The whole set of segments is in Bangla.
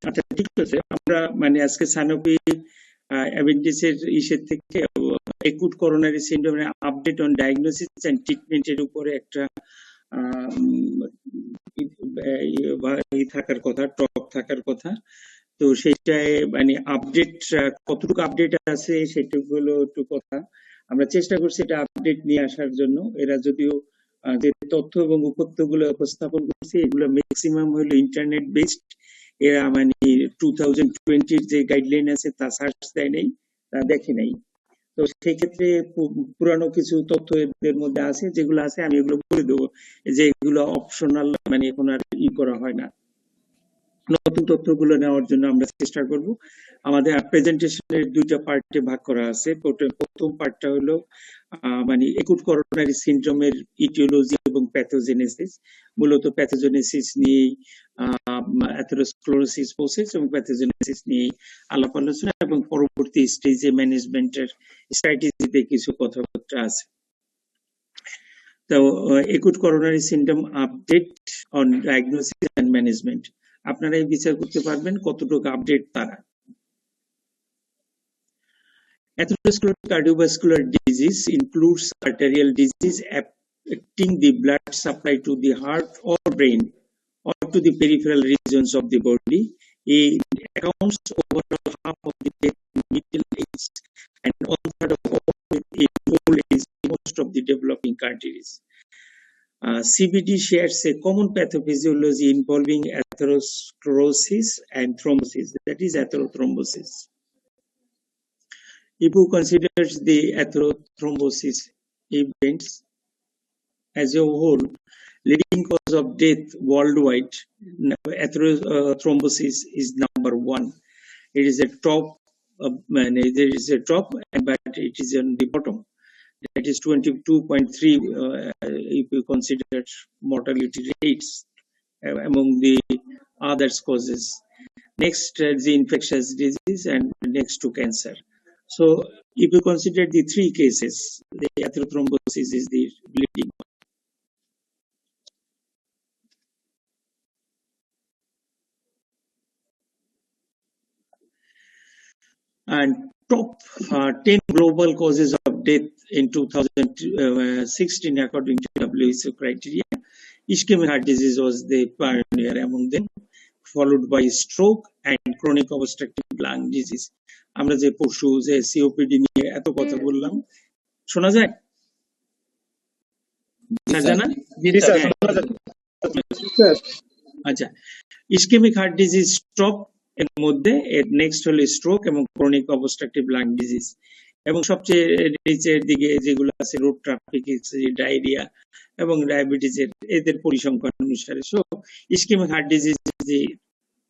আচ্ছা, ঠিক আছে। আমরা মানে আজকে সানোপি অ্যাভেন্টিসের ইসের থেকে একুট করোনারি সিনড্রোমের আপডেট অন ডায়াগনোসিস এন্ড ট্রিটমেন্টের উপরে একটা থাকার কথা, টক থাকার কথা। তো সেটাই মানে আপডেট কতটুকু আপডেট আছে সেটুকু হলো একটু কথা। আমরা চেষ্টা করছি এটা আপডেট নিয়ে আসার জন্য। এরা যদিও যে তথ্য এবং উপত্যগুলো উপস্থাপন করছে এগুলো ম্যাক্সিমাম হলো ইন্টারনেট বেসড। এরা মানে 2020 যে গাইডলাইন আছে তা সার্চ দেয় নাই, তা দেখে নাই। তো সেই ক্ষেত্রে পুরানো কিছু তথ্য এদের মধ্যে আছে, যেগুলো আছে আমি এগুলো বলে দেবো, যে এগুলো অপশনাল, মানে এখন আর করা হয় না। নতুন তথ্যগুলো নেওয়ার জন্য আমরা চেষ্টা করব। আমাদের প্রেজেন্টেশনের দুইটা পার্টে ভাগ করা আছে। প্রথম পার্টটা হলো মানে একুট করোনারি সিনড্রোমের ইটিওলজি এবং প্যাথোজেনেসিস। মূলত প্যাথোজেনেসিস নিয়ে অ্যাথেরোস্ক্লেরোসিস প্রসেস এবং প্যাথোজেনেসিস নিয়ে আলাপ আলোচনা, এবং পরবর্তী স্টেজে ম্যানেজমেন্টের স্ট্র্যাটেজিতে কিছু কথাবার্তা আছে। তো acute coronary syndrome update on diagnosis and management, আপনারাই বিচার করতে পারবেন কতটুকু আপডেট তারা। Atherosclerotic cardiovascular disease includes arterial disease affecting the blood supply to the heart or brain or to the peripheral regions of the body. It accounts overall half of the death in middle age and one-third of all in old age in most of the developing countries. CVD shares a common pathophysiology involving atherosclerosis and thrombosis, that is atherothrombosis. IPU considers the atherothrombosis events as a whole leading cause of death worldwide. Atherothrombosis is number one. It is a top, there is a top, but it is on the bottom. That is 22.3 if you consider mortality rates among the other causes. Next, the infectious disease, and next to cancer. So if you consider the three cases, the atherothrombosis is the leading one. And top 10 global causes of death in 2016 according to WHO criteria. Ischemic heart disease was the pioneer among them, followed by stroke and chronic obstructive lung disease. আমরা যে পশু যে সিওপিডি নিয়ে এত কথা বললাম, শোনা যায়? আচ্ছা, ইসকেমিক হার্ট ডিজিজ স্ট্রোক এর মধ্যে নেক্সট হলো স্ট্রোক এবং ক্রনিক অবস্ট্রাকটিভ লাং ডিজিজ, এবং সবচেয়ে নিচের দিকে যেগুলো আছে রোড ট্রাফিক, ডায়রিয়া এবং ডায়াবেটিসের এদের পরিসংখ্যান অনুসারে। So ischemic heart disease is the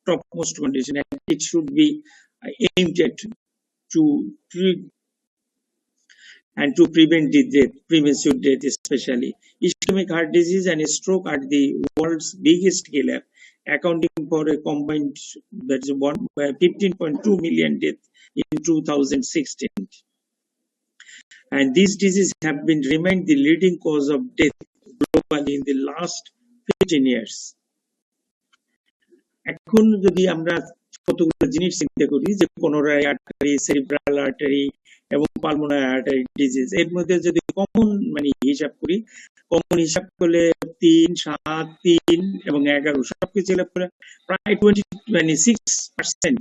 top most condition and it should be aimed at to treat and to prevent the death, premature death especially. Ischemic heart disease and stroke are the world's biggest killer, accounting for a combined, that's 15.2 million deaths in 2016. And these diseases have been remained the leading cause of death globally in the last 15 years. এখন যদি আমরা কতগুলো জিনিস চিন্তা করি, যে কোনোরাই আর্টারি, সেরিব্রাল আর্টারি এবং পালমোনারি আর্টারি ডিজিজ, এর মধ্যে যদি কমন মানে হিসাব করি, কমন হিসাব করলে 3, 7, 3 এবং 11 সবকিছু প্রায় 26%,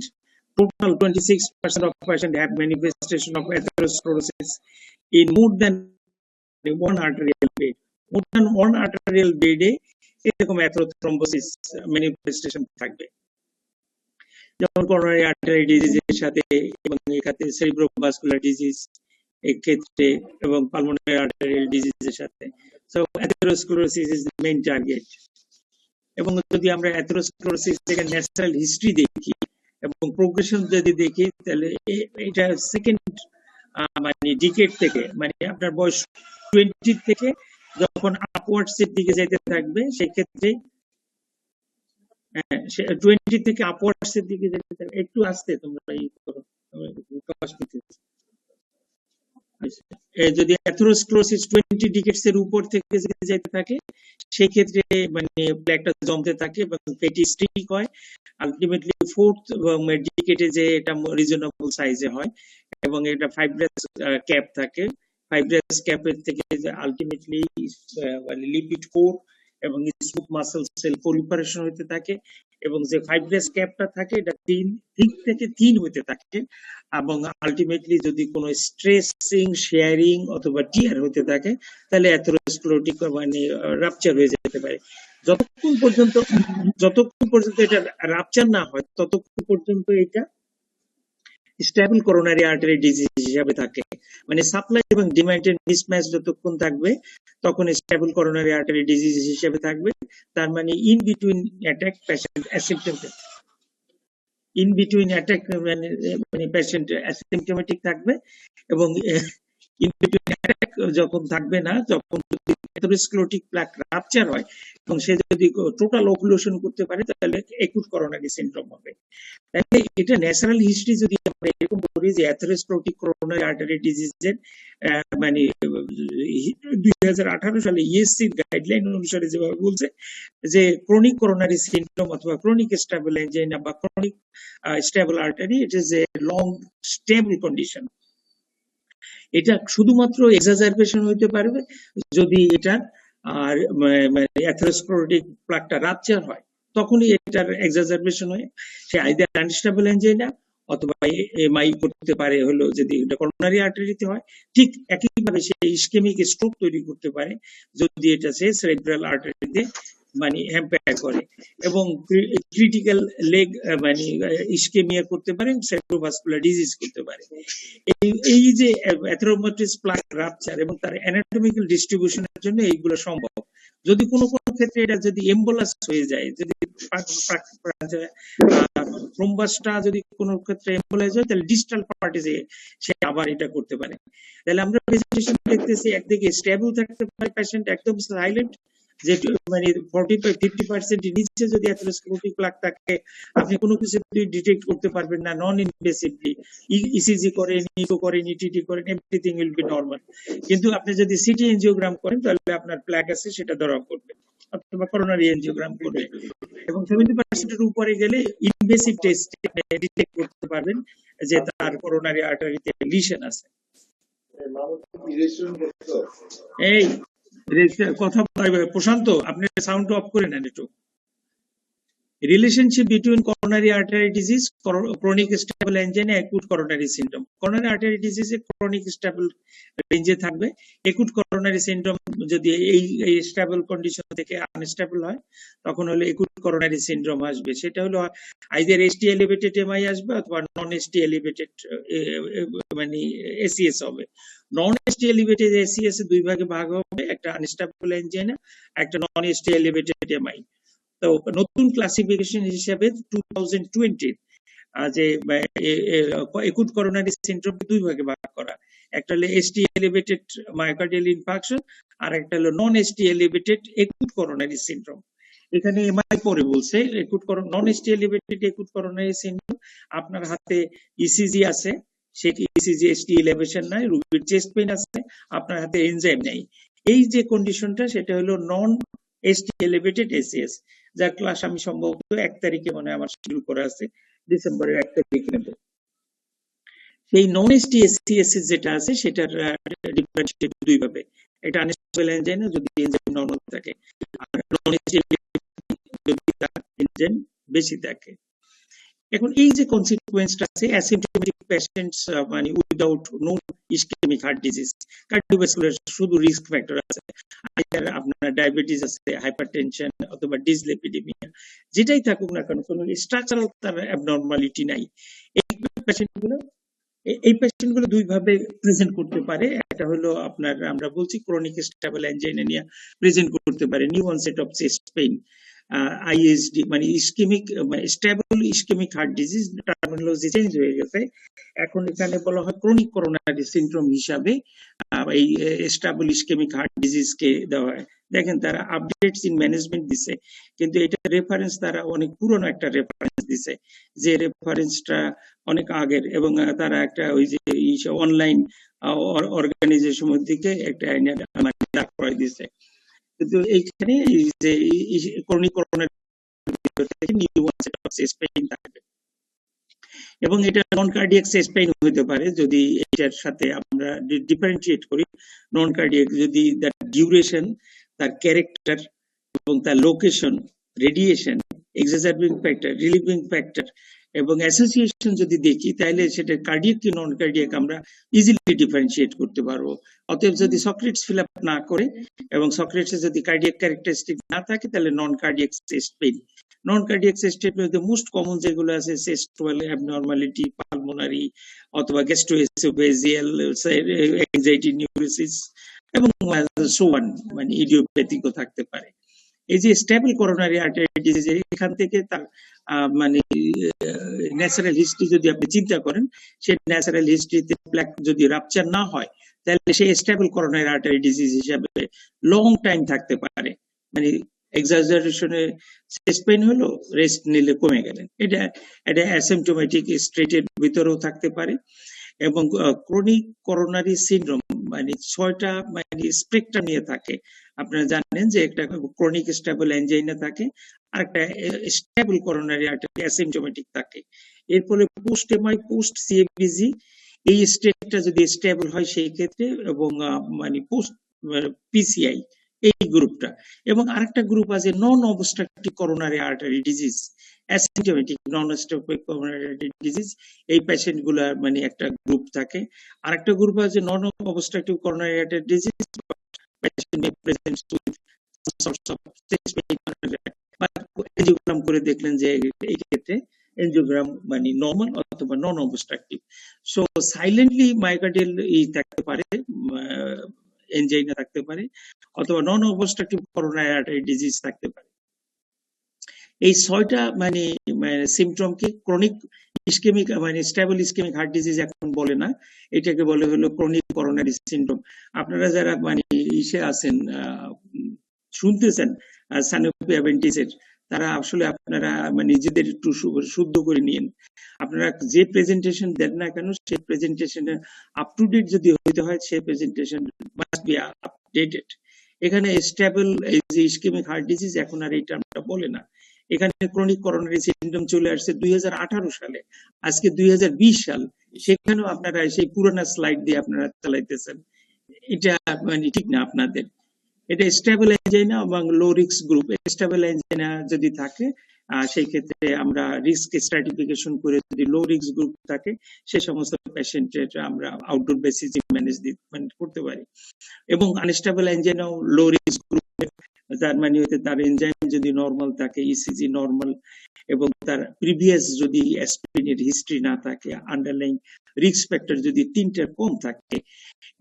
total 26% of patients have manifestation of atherosclerosis in more than one arterial bed. More than one arterial bed এরকম atherothrombosis manifestation থাকবে। যেমন করোনারি আর্টারি ডিজিজের সাথে এবং এক্ষেত্রে সেরিব্রোভাস্কুলার ডিজিজ এক্ষেত্রে এবং পালমোনারি আর্টারিয়াল ডিজিজের সাথে। So atherosclerosis is the main target. এবং যদি আমরা অ্যাথেরোস্ক্লেরোসিস থেকে ন্যাচারাল হিস্ট্রি দেখি এবং প্রোগ্রেশন যদি দেখি, তাহলে এটা সেকেন্ড মানে ডিকেড থেকে, মানে আপনার বয়স 20 থেকে যখন আপওয়ার্ডস এর দিকে যেতে থাকবে, সেক্ষেত্রে 20 থেকে আপওয়ার্ডস এর দিকে যেতে থাকবে। একটু আস্তে তোমরা যদি অ্যাথেরোস্ক্লেরোসিস 20 ডিকেটস এর উপর থেকে যদি যেতে থাকে, সেই ক্ষেত্রে মানে প্লেকটা জমতে থাকে এবং ফ্যাটি স্ট্রিক হয়। আলটিমেটলি ফোর্থ ডিকেটে যে এটা রিজনেবল সাইজে হয় এবং এটা ফাইব্রাস ক্যাপ থাকে। ফাইব্রাস ক্যাপের থেকে আলটিমেটলি লিপিড কোর এবং স্মুথ মাসল সেল পলিপারেশন হতে থাকে এবং যে ফাইব্রাস ক্যাপটা থাকে এটা থিক থেকে থিন হতে থাকে এবং আলটিমেটলি যদি কোনো স্ট্রেসিং শেয়ারিং অথবা টিয়ার হতে থাকে তাহলে অ্যাথেরোস্ক্লেরোটিক মানে রাপচার হয়ে যেতে পারে। যতক্ষণ পর্যন্ত এটা রাপচার না হয় ততক্ষণ পর্যন্ত এটা স্টেবল করোনারি আর্টারি ডিজিজ হিসাবে থাকে। মানে সাপ্লাই এবং ডিমান্ডের মিসম্যাচ যতক্ষণ থাকবে তখন স্টেবল করোনারি আর্টারি ডিজিজ হিসাবে থাকবে। তার মানে in between attack patient asymptomatic, in between attack মানে পেশেন্ট অ্যাসিম্পটমেটিক থাকবে এবং ইন বিটুইন অ্যাটাক যখন থাকবে না, যখন অ্যাথেরোস্ক্লেরোটিক প্লাক রাপচার হয় এবং সে যদি টোটাল ওকুলেশন করতে পারে তাহলে একুট করোনারি সিনড্রোম হবে। তাহলে এটা ন্যাচারাল হিস্ট্রি যদি আমরা এরকম করি যে অ্যাথেরোস্ক্লেরোটিক করোনারি আর্টারি ডিজিজের মানে 2018 সালে ইএসসির গাইডলাইন অনুসারে যেভাবে বলছে যে ক্রনিক করোনারি সিনড্রোম অথবা ক্রনিক স্টেবল এনজাইনা বা chronic stable artery, it is a long stable condition. এটা শুধুমাত্র এক্সাজারবেশন হতে পারবে যদি এটা আর অ্যাথেরোস্ক্লেরোটিক প্লাকটা রাপচার হয়, তখনই এটার এক্সাজারবেশন হয়। সে আইদার আনস্টেবল এনজাইনা অথবা এমআই করতে পারে হলো যদি এটা করোনারি আর্টারিতে হয়। ঠিক একইভাবে সে ইসকেমিক স্ট্রোক তৈরি করতে পারে যদি এটা সে সেরেব্রাল আর্টারিতে মানে হ্যাম্পার করে এবং ক্রিটিক্যাল লেগ মানে ইসকেমিয়া করতে পারে, সেরেব্রোভাস্কুলার ডিজিজ করতে পারে। এই যে অ্যাথেরোমাটোস প্লাক রাপচার এবং তার অ্যানাটমিক্যাল ডিস্ট্রিবিউশনের জন্য এইগুলো সম্ভব। যদি কোনো ক্ষেত্রে এটা যদি এম্বোলাস হয়ে যায়, যদি থ্রোম্বাসটা যদি কোনো ক্ষেত্রে এম্বোলাইজ হয় তাহলে ডিস্টাল পার্টে সে আবার এটা করতে পারে। তাহলে আমরা প্রেজেন্টেশন দেখতেছি একদিকে স্টেবল থাকতে পারে পেশেন্ট একদম সাইলেন্ট, যে মানে 40-50% নিচে যদি অ্যাথেরোস্ক্লেরোটিক প্লাক থাকে আপনি কোনো কিছু ডিটেক্ট করতে পারবেন না নন ইনভেসিভলি। ইসিজি করেন, ইকো করেন, ইটিটি করেন, এভরিথিং উইল বি নরমাল। কিন্তু আপনি যদি সিটি এনজিওগ্রাম করেন তাহলে আপনার প্লাক আছে সেটা ধরা পড়বে অথবা করোনারি এনজিওগ্রাম করবে এবং 70% এর উপরে গেলে ইনভেসিভ টেস্ট ডিটেক্ট করতে পারবেন যে তার করোনারি আর্টারিতে লিশন আছে। এই কথা প্রশান্ত, আপনি সাউন্ড অফ করে নেন একটু। Relationship between coronary artery disease, chronic stable angina, acute coronary syndrome. Coronary artery ডিজিজে ক্রনিক স্টেবল রেঞ্জে থাকবে। অ্যাকুট করোনারি সিনড্রোম যদি এই স্টেবল কন্ডিশন থেকে আনস্টেবল হয় তখন হলো অ্যাকুট করোনারি সিনড্রোম আসবে। সেটা হলো আইদার এসটি এলিভেটেড এমআই আসবে অথবা নন এসটি এলিভেটেড মানে এসিএস হবে। নন এসটি এলিভেটেড এসিএস দুই ভাগে ভাগ হবে, একটা আনস্টেবল এনজাইনা, একটা নন এসটি এলিভেটেড এমআই। তো নতুন ক্লাসিফিকেশন হিসেবে 2020 যে একুট করোনারি সিনড্রোম দুই ভাগে ভাগ করা, একটা হলো এসটি এলিভেটেড মায়োকার্ডিয়াল ইনফার্কশন আর একটা হলো নন ST elevated acute coronary syndrome. এখানে এমআই পরে বলছে একুট নন ST elevated acute coronary syndrome আপনার হাতে ইসিজি আছে, সেটি ইসিজি এসটি এলিভেশন নাই, রোগীর চেস্ট পেইন আছে, আপনার হাতে এনজাইম নেই। এই যে কন্ডিশনটা সেটা হলো নন এসটি এলিভেটেড এসিএস, যার ক্লাস আমি সম্ভবত 1 তারিখে মনে আমার শিডিউল করা আছে, ডিসেম্বরের 1 তারিখে নেব। সেই নন এসটি এসিএস যেটা আছে সেটার ডিফারেন্সিয়েট দুই ভাবে, এটা আনস্টেবল এনজাইম যদি এনজাইম নরমাল থাকে আর নন এসটি যদি এনজাইম বেশি থাকে। এখন এই যে কনসিকুয়েন্সটা আছে অ্যাসিম্পটোমেটিক পেশেন্টস মানে without no ischemic heart disease, cardiovascular শুধু রিস্ক ফ্যাক্টর আছে, আপনার ডায়াবেটিস আছে, হাইপারটেনশন অথবা ডিসলিপিডিমিয়া, যেটাই থাকুক না কেন কোনো স্ট্রাকচারাল তার অ্যাবনরমালিটি নাই। এই পেশেন্টগুলো দুই ভাবে প্রেজেন্ট করতে পারে। একটা হলো আপনার আমরা বলছি ক্রনিক স্টেবল এনজাইনা নিয়ে প্রেজেন্ট করতে পারে, new onset of chest pain, ISD মানে ইসকেমিক মানে stable ischemic heart disease, terminology change হয়ে গেছে, এখন এখানে বলা হয় ক্রনিক করোনারি সিনড্রোম হিসাবে এই স্টেবল ইসকেমিক হার্ট ডিজিজ কে দেওয়া হয়। দেখেন তারা আপডেটস ইন ম্যানেজমেন্ট দিছে কিন্তু এটা রেফারেন্স তারা অনেক পুরনো একটা রেফারেন্স দিছে, যে রেফারেন্সটা অনেক আগের এবং তারা একটা ওই যে অনলাইন অর্গানাইজেশন থেকে একটা মানে দাঁড় করাই দিয়েছে। কিন্তু এইখানে যে ক্রনিক করোনার থেকে new onset of chest pain থাকবে, এবং এটা নন কার্ডিয়াক চেস্ট পেইন হতে পারে যদি এটার সাথে আমরা ডিফারেন্সিয়েট করি। নন কার্ডিয়াক যদি তার ডিউরেশন, তার ক্যারেক্টার এবং তার location, radiation, exacerbating factor, relieving factor এবং অ্যাসোসিয়েশন যদি দেখি, তাহলে সেটা কার্ডিয়াক কি নন কার্ডিয়াক আমরা ইজিলি ডিফারেন্সিয়েট করতে পারবো। অতএব যদি সক্রেটিস ফিল আপ না করে এবং সক্রেটিসে যদি কার্ডিয়াক ক্যারেক্টারিস্টিক না থাকে, তাহলে নন কার্ডিয়াক চেস্ট পেইন। নন কার্ডিয়াক চেস্ট পেইন মধ্যে মোস্ট কমন যেগুলো আছে চেস্ট ওয়াল অ্যাবনরমালিটি, পালমোনারি অথবা গ্যাস্ট্রোএসোফেজিয়াল, অ্যাংজাইটি, নিউরোসিস এবং সো অন, মানে ইডিওপ্যাথিকও থাকতে পারে। এই যে স্টেবল করোনারি আর্টারি ডিজিজ, এখান থেকে তার মানে ন্যাচারাল হিস্ট্রি যদি আপনি চিন্তা করেন, সেই ন্যাচারাল হিস্ট্রিতে প্ল্যাক যদি রাপচার না হয়, তাহলে সেই স্টেবল করোনারি আর্টারি ডিজিজ হিসাবে লং টাইম থাকতে পারে। মানে এক্সাজারেশনে চেস্ট পেইন হলো, রেস্ট নিলে কমে গেলেন, এটা অ্যাসিম্পটোমেটিক স্টেটের ভিতরেও থাকতে পারে। এবং ক্রনিক করোনারি সিনড্রোম মানে 6টা মানে স্পেকট্রাম নিয়ে থাকে। আপনারা জানেন যে একটা ক্রনিক স্টেবল অ্যাঞ্জাইনা থাকে, আর একটা স্টেবল করোনারি আর্টারি অ্যাসিম্পটোমেটিক থাকে। এর ফলে পোস্ট এমআই, পোস্ট সিএবিজি এই স্টেটটা যদি স্টেবল হয় সেই ক্ষেত্রে, এবং মানে পোস্ট পিসিআই এই গ্রুপটা, এবং আরেকটা গ্রুপ আছে non obstructive coronary artery disease, asymptomatic non obstructive coronary artery disease, এই পেশেন্ট গুলা মানে একটা গ্রুপ থাকে। আরেকটা গ্রুপ আছে non obstructive coronary artery disease, patient may present with some sorts of chest pain, but angiogram করে দেখলেন যে এই ক্ষেত্রে এনজিওগ্রাম মানে নরমাল অথবা নন অবস্ট্রাকটিভ। সো সাইলেন্টলি মায়োকার্ডিয়াল থাকতে পারে, এনজাইনা থাকতে পারে, অথবা নন অবস্ট্রাকটিভ করোনারি আর্টারি ডিজিজ থাকতে পারে। এই 6টা মানে সিমটমকে ক্রনিক ইসকেমিক মানে স্টেবল ইসকেমিক হার্ট ডিজিজ এখন বলে না, এটাকে বলে হলো ক্রনিক করোনারি সিনড্রোম। আপনারা যারা মানে ইসে আছেন, শুনতেছেন সানোপি অ্যাভেন্টিসের, তারা আসলে আপনারা মানে নিজেদের একটু শুদ্ধ করে নিন। আপনারা যে প্রেজেন্টেশন দেন না কেন, সেই প্রেজেন্টেশনে আপ টু ডেট যদি হইতে হয়, সেই প্রেজেন্টেশন মাস্ট বি আপডেটেড। এখানে স্টেবল এই যে ইসকেমিক হার্ট ডিজিজ এখন আর এই টার্মটা বলে না। এখানে ক্রনিক করোনারি সিনড্রোম চলে আসছে 2018 সালে, আজকে 2020 সাল, সেখানেও আপনারা সেই পুরোনো স্লাইড দিয়ে আপনারা চালাইতেছেন। এটা মানে ঠিক না আপনাদের। এটা স্টেবল অ্যাঞ্জাইনা এবং low risk group. Stable angina যদি থাকে, সেই ক্ষেত্রে আমরা রিস্ক স্ট্র্যাটিফিকেশন করে যদি লো রিস্ক গ্রুপ থাকে, সে সমস্ত পেশেন্টের আমরা আউটডোর বেসিসে ম্যানেজমেন্ট করতে পারি। এবং আনস্টেবল অ্যাঞ্জাইনাও লো রিস্ক গ্রুপ, তার মানে হতে তার এনজাইম যদি নরমাল থাকে, ইসিজি নরমাল, এবং তার প্রিভিয়াস যদি অ্যাসপিরিনের হিস্ট্রি না থাকে, আন্ডারলাইং রিস্ক ফ্যাক্টর যদি 3টার কম থাকে,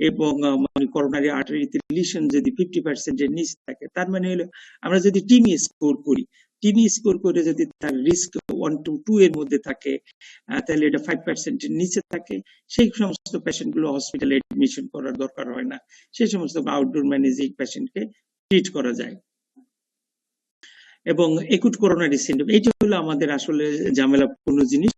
এবং মানে করোনারি আর্টারিতে লিশন যদি 50% এর নিচে থাকে, তার মানে হলো আমরা যদি টিমি স্কোর করি, টিমি স্কোর করে যদি তার রিস্ক 1 to 2 এর মধ্যে থাকে, তাহলে এটা 5% এর নিচে থাকে, সেই সমস্ত পেশেন্ট গুলো হসপিটালে এডমিশন করার দরকার হয় না, সেই সমস্ত আউটডোর ম্যানেজিং পেশেন্টকে ট্রিট করা যায়। এবং একুট করোনারি সিনড্রোম, এইটা হলো আমাদের আসলে ঝামেলাপূর্ণ জিনিস,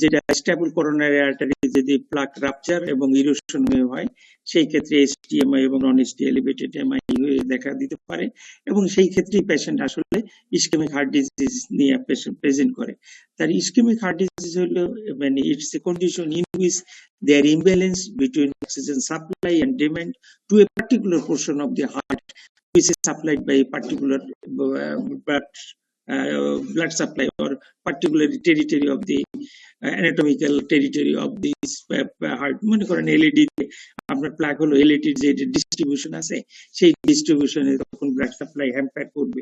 যেটা স্টেবল করোনারি আর্টারি যদি প্লাক রাপচার এবং ইরোশন হয়ে হয়, সেই ক্ষেত্রে এসটিএমআই এবং নন এসটি এলিভেটেড এমআই হয়ে দেখা দিতে পারে, এবং সেই ক্ষেত্রে পেশেন্ট আসলে ইসকেমিক হার্ট ডিজিজ নিয়ে প্রেজেন্ট করে। তার ইসকেমিক হার্ট ডিজিজ হলো মানে it's a condition in which there imbalance between oxygen supply and demand to a particular portion of the heart which is supplied by a particular blood supply or particular territory of the anatomical territory of this heart. মনে করেন এলইডি আপনার প্লাগ হলো, এলইডির যে ডিস্ট্রিবিউশন আছে, সেই ডিস্ট্রিবিউশনে তখন ব্লাড সাপ্লাই হ্যাম্পার করবে,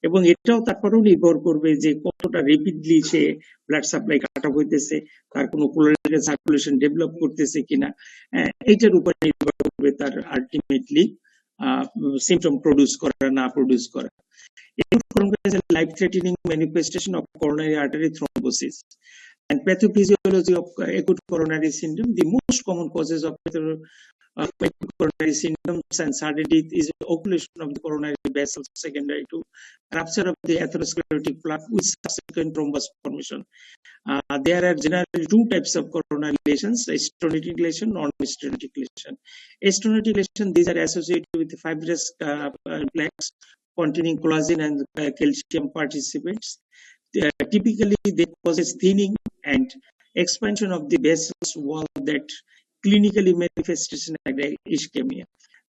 এবং এটাও তারপরেও নির্ভর করবে যে কতটা রেপিডলি সে ব্লাড সাপ্লাই কাট অফ হইতেছে, তার কোনো কোলোরেক্টাল সার্কুলেশন ডেভেলপ করতেছে কিনা, এইটার উপর নির্ভর করবে তার আলটিমেটলি symptom produce করা না produce করা। Life threatening manifestation of coronary artery thrombosis and pathophysiology of acute coronary syndrome. The most common causes of coronary symptoms and sudden death is occlusion of the coronary vessels secondary to rupture of the atherosclerotic plaque with subsequent thrombus formation. There are generally two types of coronary lesions: stenotic lesion, non-stenotic lesion. Stenotic lesion, these are associated with fibrous plaques containing collagen and calcium participants. Typically, they causes thinning and expansion of the vessels wall that clinically manifestation like ischemia.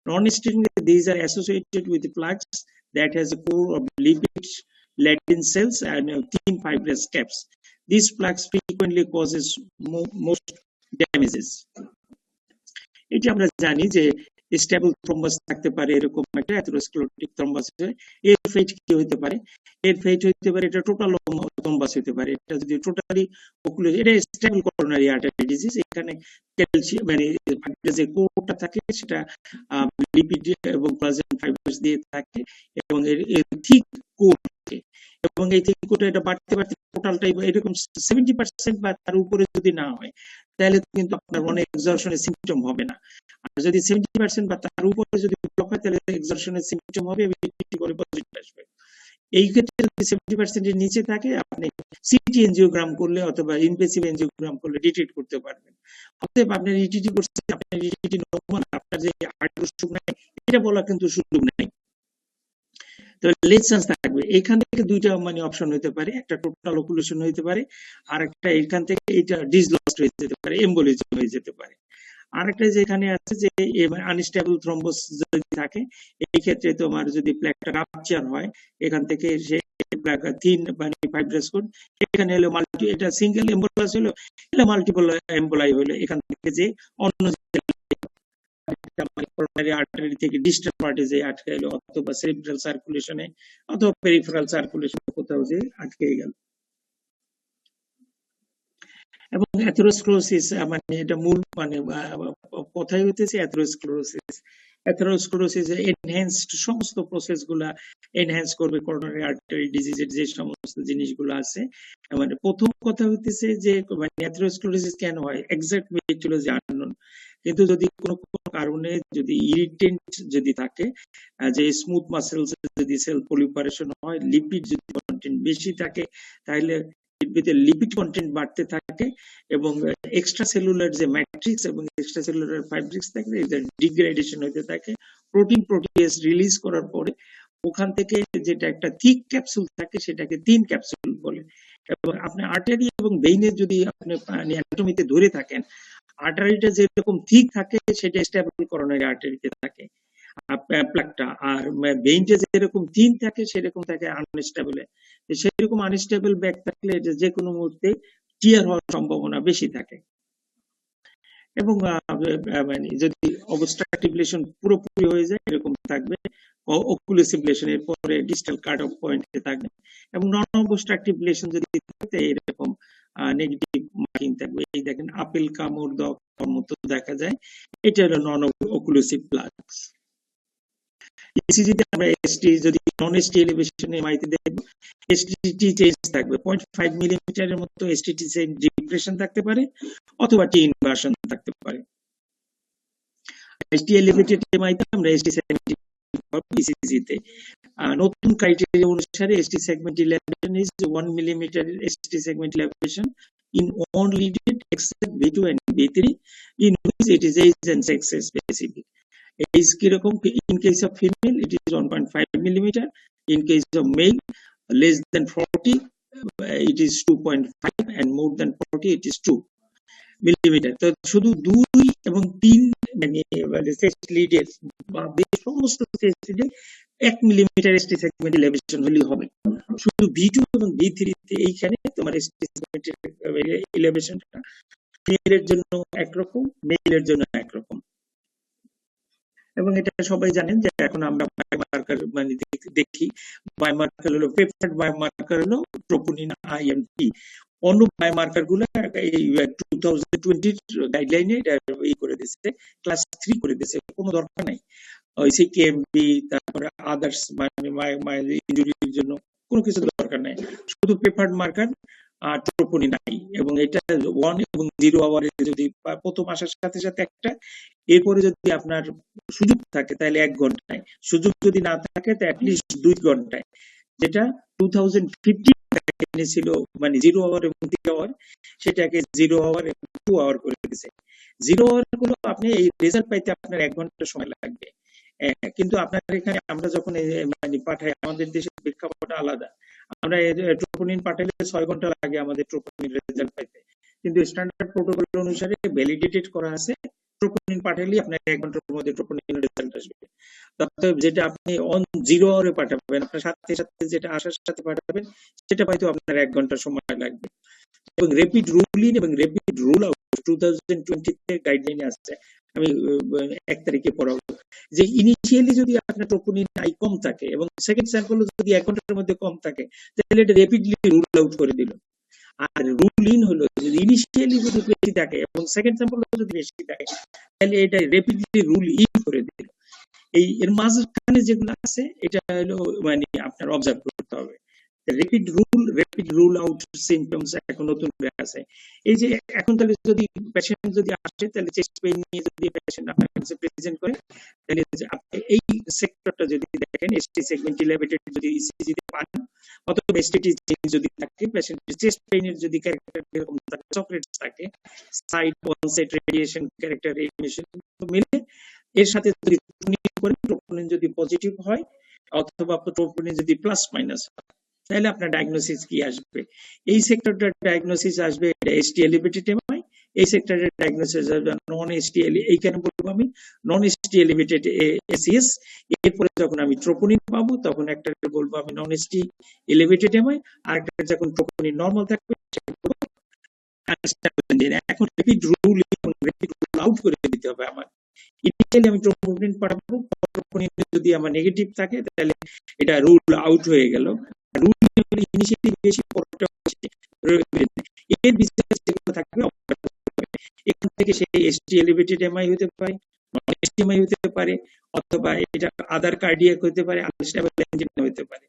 Non-stenotic, these are associated with plaques that has a core of lipid-laden cells and thin fibrous caps. These plaques frequently causes most damages. এটি আমরা জানি যে স্টেবল থ্রম্বাস থাকতে পারে, এরকম একটা অ্যাথেরোস্ক্লেরোটিক থ্রম্বাস। এর ফেট কি হতে পারে? এর ফেট হতে পারে, এটা টোটাল থ্রম্বাস হতে পারে। এটা যদি টোটালি এটা স্টেবল করোনারি আর্টারি ডিজিজ। এখানে ক্যালসিয়াম মানে যে কোরটা থাকে সেটা লিপিড এবং কোলাজেন ফাইবারস দিয়ে থাকে এবং এর থিক কোর থাকে এবং এই থিক কোরটা এটা বাড়তে বাড়তে টোটালটাই এরকম 70% বা তার উপরে যদি না হয় তাহলে কিন্তু আপনার অনেক এক্সরশনের সিম্পটম হবে না। আর যদি 70% বা তার উপরে যদি ব্লক হয় তাহলে এক্সরশনের সিম্পটম হবে এবং করে পজিটিভ আসবে। এই ক্ষেত্রে যদি 70% এর নিচে থাকে আপনি সিটি এনজিওগ্রাম করলে অথবা ইনভেসিভ এনজিওগ্রাম করলে ডিটেক্ট করতে পারবেন। অতএব আপনার ইটিটি করছে, আপনার ইটিটি নরমাল, আপনার যে হার্টের অসুখ নাই এটা বলা কিন্তু সুযোগ নেই। তো লেট চান্স থাকবে। এখান থেকে দুইটা মানে অপশন হতে পারে, একটা টোটাল অকুলেশন হতে পারে, আর একটা এখান থেকে এটা ডিসলস্ট হয়ে যেতে পারে, এম্বোলিজম হয়ে যেতে পারে। আরেকটা যেখানে আছে যে আনস্টেবল থ্রম্বোস যদি থাকে, এই ক্ষেত্রে তোমার যদি প্লেকটা রাপচার হয় এখান থেকে সে থিন মানে ফাইব্রাস কোড, এখানে হলো মাল্টি, এটা সিঙ্গেল এম্বোলাস হলো, এটা মাল্টিপল এম্বোলাই হলো, এখান থেকে যে অন্য কোরোনারি আর্টারি থেকে ডিস্টাল পার্টে যে আটকে গেল অথবা সেরিব্রাল সার্কুলেশনে অথবা পেরিফেরাল সার্কুলেশনে কোথাও যে আটকে গেল। এবং অ্যাথেরোস্ক্লেরোসিস মানে এটা মূল মানে কথাই হইতেছে অ্যাথেরোস্ক্লেরোসিস। অ্যাথেরোস্ক্লেরোসিস এনহ্যান্সড সমস্ত প্রসেস গুলা এনহ্যান্স করবে করোনারি আর্টারি ডিজিজের যে সমস্ত জিনিসগুলো আছে। মানে প্রথম কথা হইতেছে যে মানে অ্যাথেরোস্ক্লেরোসিস কেন হয় এক্সাক্ট মেথডোলজি আননোন, কিন্তু যদি কোনো কারণে যদি ইরিটেন্ট যদি থাকে, যে স্মুথ মাসেলস যদি সেল পলিপারেশন হয়, লিপিড যদি কন্টেন্ট বেশি থাকে তাহলে লিপিড কন্টেন্ট বাড়তে থাকে এবং এক্সট্রা সেলুলার যে ম্যাট্রিক্স এবং এক্সট্রা সেলুলার ফাইব্রিক্স থাকে এদের ডিগ্রেডেশন হতে থাকে। প্রোটিন প্রোটিয়েজ রিলিজ করার পরে ওখান থেকে যেটা একটা থিক ক্যাপসুল থাকে সেটাকে থিন ক্যাপসুল বলে। এবং আপনি আর্টারি এবং ভেইনের যদি আপনি অ্যানাটমিতে ধরে থাকেন, আর্টারিটা যেরকম থিক থাকে সেটা স্টেবল করোনারি আর্টারিতে থাকে প্লাকটা, আর ভেইনটা যেরকম থিন থাকে সেরকম থাকে আনস্টেবলে। সেরকম আনস্টেবল ব্যাক থাকলে যে কোনো মুহূর্তে টিয়ার হওয়ার সম্ভাবনা বেশি থাকে। এবং মানে যদি অবস্ট্রাকটিভ লেশন পুরোপুরি হয়ে যায় এরকম থাকবে, অকুলেসিভ লেশন এর পরে ডিস্টাল কাট অফ পয়েন্টে থাকবে, এবং নন অবস্ট্রাকটিভ লেশন যদি থাকে এরকম নেগেটিভ মার্কিং থাকবে। এই দেখেন আপেল কামড় দেওয়ার মতো দেখা যায়, এটা হলো নন অকুলেসিভ প্লাগস। ইসিজিতে আমরা এসটি যদি নন এসটি এলিভেশন এমআইতে দেখব, এসটিটি চেঞ্জ থাকবে 0.5 মিলিমিটারের মতো, এসটিটি ডিপ্রেশন থাকতে পারে অথবা টি ইনভার্সন থাকতে পারে। এসটি এলিভেটেড এমআইতে আমরা এসটি সেগমেন্ট ইসিজিতে নতুন ক্রাইটেরিয়া অনুসারে ST segment ইলেভেশন is 1 millimetre ST segment ইলেভেশন in all leaded except B2 and B3 in which it is age and sex specific. Age কিরকম? In case of female it is 1.5 millimeter, in case of male less than 40 it is 2.5 and more than 40 it is 2 millimeter. তো শুধু 2 এবং 3 মানে সেক্স লিডের বা সমস্ত সেক্স লিডে 1 মিলিমিটার এসটি সেগমেন্ট ইলেভেশন হলেই হবে। শুধু B2 এবং B3 তে এইখানে তোমার এসটি সেগমেন্ট ইলেভেশনটা ফিমেলের জন্য একরকম, মেলের জন্য একরকম। এবং এটা সবাই জানেন যে এখন আমরা বায়োমার্কার মানে দেখি, বায়োমার্কার হলো প্রেফার্ড বায়োমার্কার হলো ট্রোপোনিন আইএমটি। অন্য বায়োমার্কার গুলো এই 2020 গাইডলাইনে এই করে দিয়েছে, ক্লাস 3 করে দিয়েছে, কোনো দরকার নাই ওই সিকেএমবি তারপরে আদার্স মানে ইনজুরির জন্য কোনো কিছু দরকার নাই, শুধু প্রেফার্ড মার্কার ট্রোপোনিন আই। এবং এটা 1 এবং 0 আওয়ারে যদি প্রথম আসার সাথে সাথে একটা, এরপরে যদি আপনার সুযোগ থাকে তাহলে 1 ঘন্টায়, সুযোগ যদি না থাকে তো অ্যাটলিস্ট 2 ঘন্টায়, যেটা 2015 ছিল মানে 0 আওয়ার এবং 3 আওয়ার, সেটাকে 0 আওয়ার এবং 2 আওয়ার করে দিয়েছে। 0 আওয়ার গুলো আপনি এই রেজাল্ট পাইতে আপনার 1 ঘন্টা সময় লাগবে। কিন্তু আপনার এখানে আমরা যখন মানে পাঠাই, আমাদের দেশের প্রেক্ষাপট আলাদা। আমরা ট্রোপোনিন পাঠাইলে 6 ঘন্টা লাগে আমাদের ট্রোপোনিন রেজাল্ট পাইতে, কিন্তু স্ট্যান্ডার্ড প্রোটোকল অনুসারে ভ্যালিডেটেড করা আছে, ট্রোপোনিন পাঠাইলে আপনার 1 ঘন্টার মধ্যে ট্রোপোনিন রেজাল্ট আসবে। অতএব যেটা আপনি অন 0 আওয়ারে পাঠাবেন, আপনার সাথে সাথে যেটা আসার সাথে পাঠাবেন, সেটা পাইতে আপনার 1 ঘন্টা সময় লাগবে। এবং র্যাপিড রুল ইন এবং র্যাপিড রুল আউট 2020 তে গাইডলাইনে আসছে, আমি 1 তারিখে পড়াবো, যে ইনিশিয়ালি যদি আপনার ট্রোপোনিন আই কম থাকে এবং সেকেন্ড স্যাম্পল যদি 1 ঘন্টার মধ্যে কম থাকে, তাহলে এটা র্যাপিডলি রুল আউট করে দিল। আর রুল ইন হলো যদি ইনিশিয়ালি যদি বেশি থাকে এবং সেকেন্ড স্যাম্পল যদি বেশি থাকে, তাহলে এটা র্যাপিডলি রুল ইন করে দিল। এই এর মাঝখানে যেগুলো আছে এটা হলো মানে আপনার অবজার্ভ করতে হবে। র্যাপিড রুল আউট সিমটমস এখন নতুন আছে। এই যে এখন তাহলে যদি পেশেন্ট যদি আসে, তাহলে চেস্ট পেইন নিয়ে যদি পেশেন্ট আপনার কাছে প্রেজেন্ট করে, তাহলে আপনি এই সেক্টরটা যদি দেখেন, এসটি সেগমেন্ট ইলেভেটেড যদি ইসিজি তে পান, অথবা এসটিটি যদি থাকে, পেশেন্টের চেস্ট পেইনের যদি ক্যারেক্টার এরকম থাকে, চকলেটস থাকে, side onset radiation character radiation মিলে এর সাথে যদি ট্রোপোনিন যদি পজিটিভ হয় অথবা ট্রোপোনিন যদি প্লাস মাইনাস হয়, তাহলে আপনার ডায়াগনোসিস কি আসবে? এই সেক্টরটার ডায়াগনোসিস আসবে এটা এসটি এলিভেটেড এমআই, এই সেক্টরের ডায়াগনোসিস আসবে নন এসটি, এইখানে বলবো আমি নন এসটি এলিভেটেড এসিএস। এরপরে যখন আমি ট্রোপোনিন পাবো, তখন একটা বলবো আমি নন এসটি এলিভেটেড এমআই, আর একটা যখন ট্রোপোনিন নরমাল থাকবে এখন র্যাপিড রুল এবং র্যাপিড রুল আউট করে দিতে হবে আমার। ইনিশিয়ালি আমি ট্রোপোনিন পাঠাবো, ট্রোপোনিন যদি আমার নেগেটিভ থাকে, তাহলে এটা রুল আউট হয়ে গেল। রুল ইনিশিয়ালি বেশি, এর ভিতরে যেগুলো থাকবে এখান থেকে সেই এসটি এলিভেটেড এমআই হতে পারে, নন এসটি এমআই হতে পারে, অথবা এটা আদার কার্ডিয়াক হতে পারে, আনস্টেবল এনজিন হতে পারে।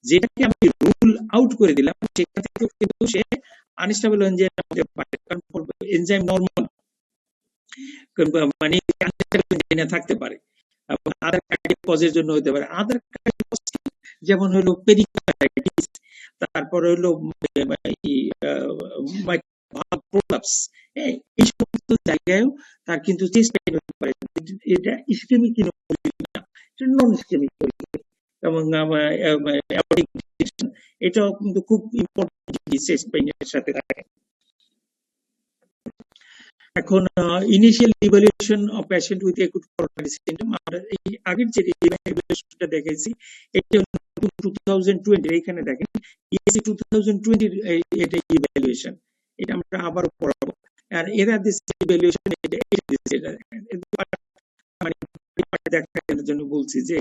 যেটাকে আমি রুল আউট করে দিলাম, সেখান থেকে কিন্তু সে আনস্টেবল এনজিন হতে পারে, কারণ এনজাইম নরমাল মানে থাকতে পারে, আদার কার্ডিয়াক কজের জন্য হতে পারে। আদার কার্ডিয়াক কজ যেমন হলো পেরিকার্ডিটিস, তারপর হলো প্রলাপস, এই সমস্ত জায়গায় তার কিন্তু চেস্ট পেইন হতে পারে। এটা ইসকেমিক না, এটা নন ইসকেমিক। এবং এটাও কিন্তু খুব ইম্পর্টেন্ট চেস্ট পেইনের সাথে থাকে। এখন initial evaluation of patient with acute coronary syndrome, আমরা এই আগের যে ইভালুয়েশনটা দেখাইছি, এটা 2020, এখানে দেখেন ইএসি 2020 এটা ইভালুয়েশন, এটা আমরা আবার পড়াবো। আর এরা দিচ্ছে ইভালুয়েশন, এটা মানে দেখানোর জন্য বলছি যে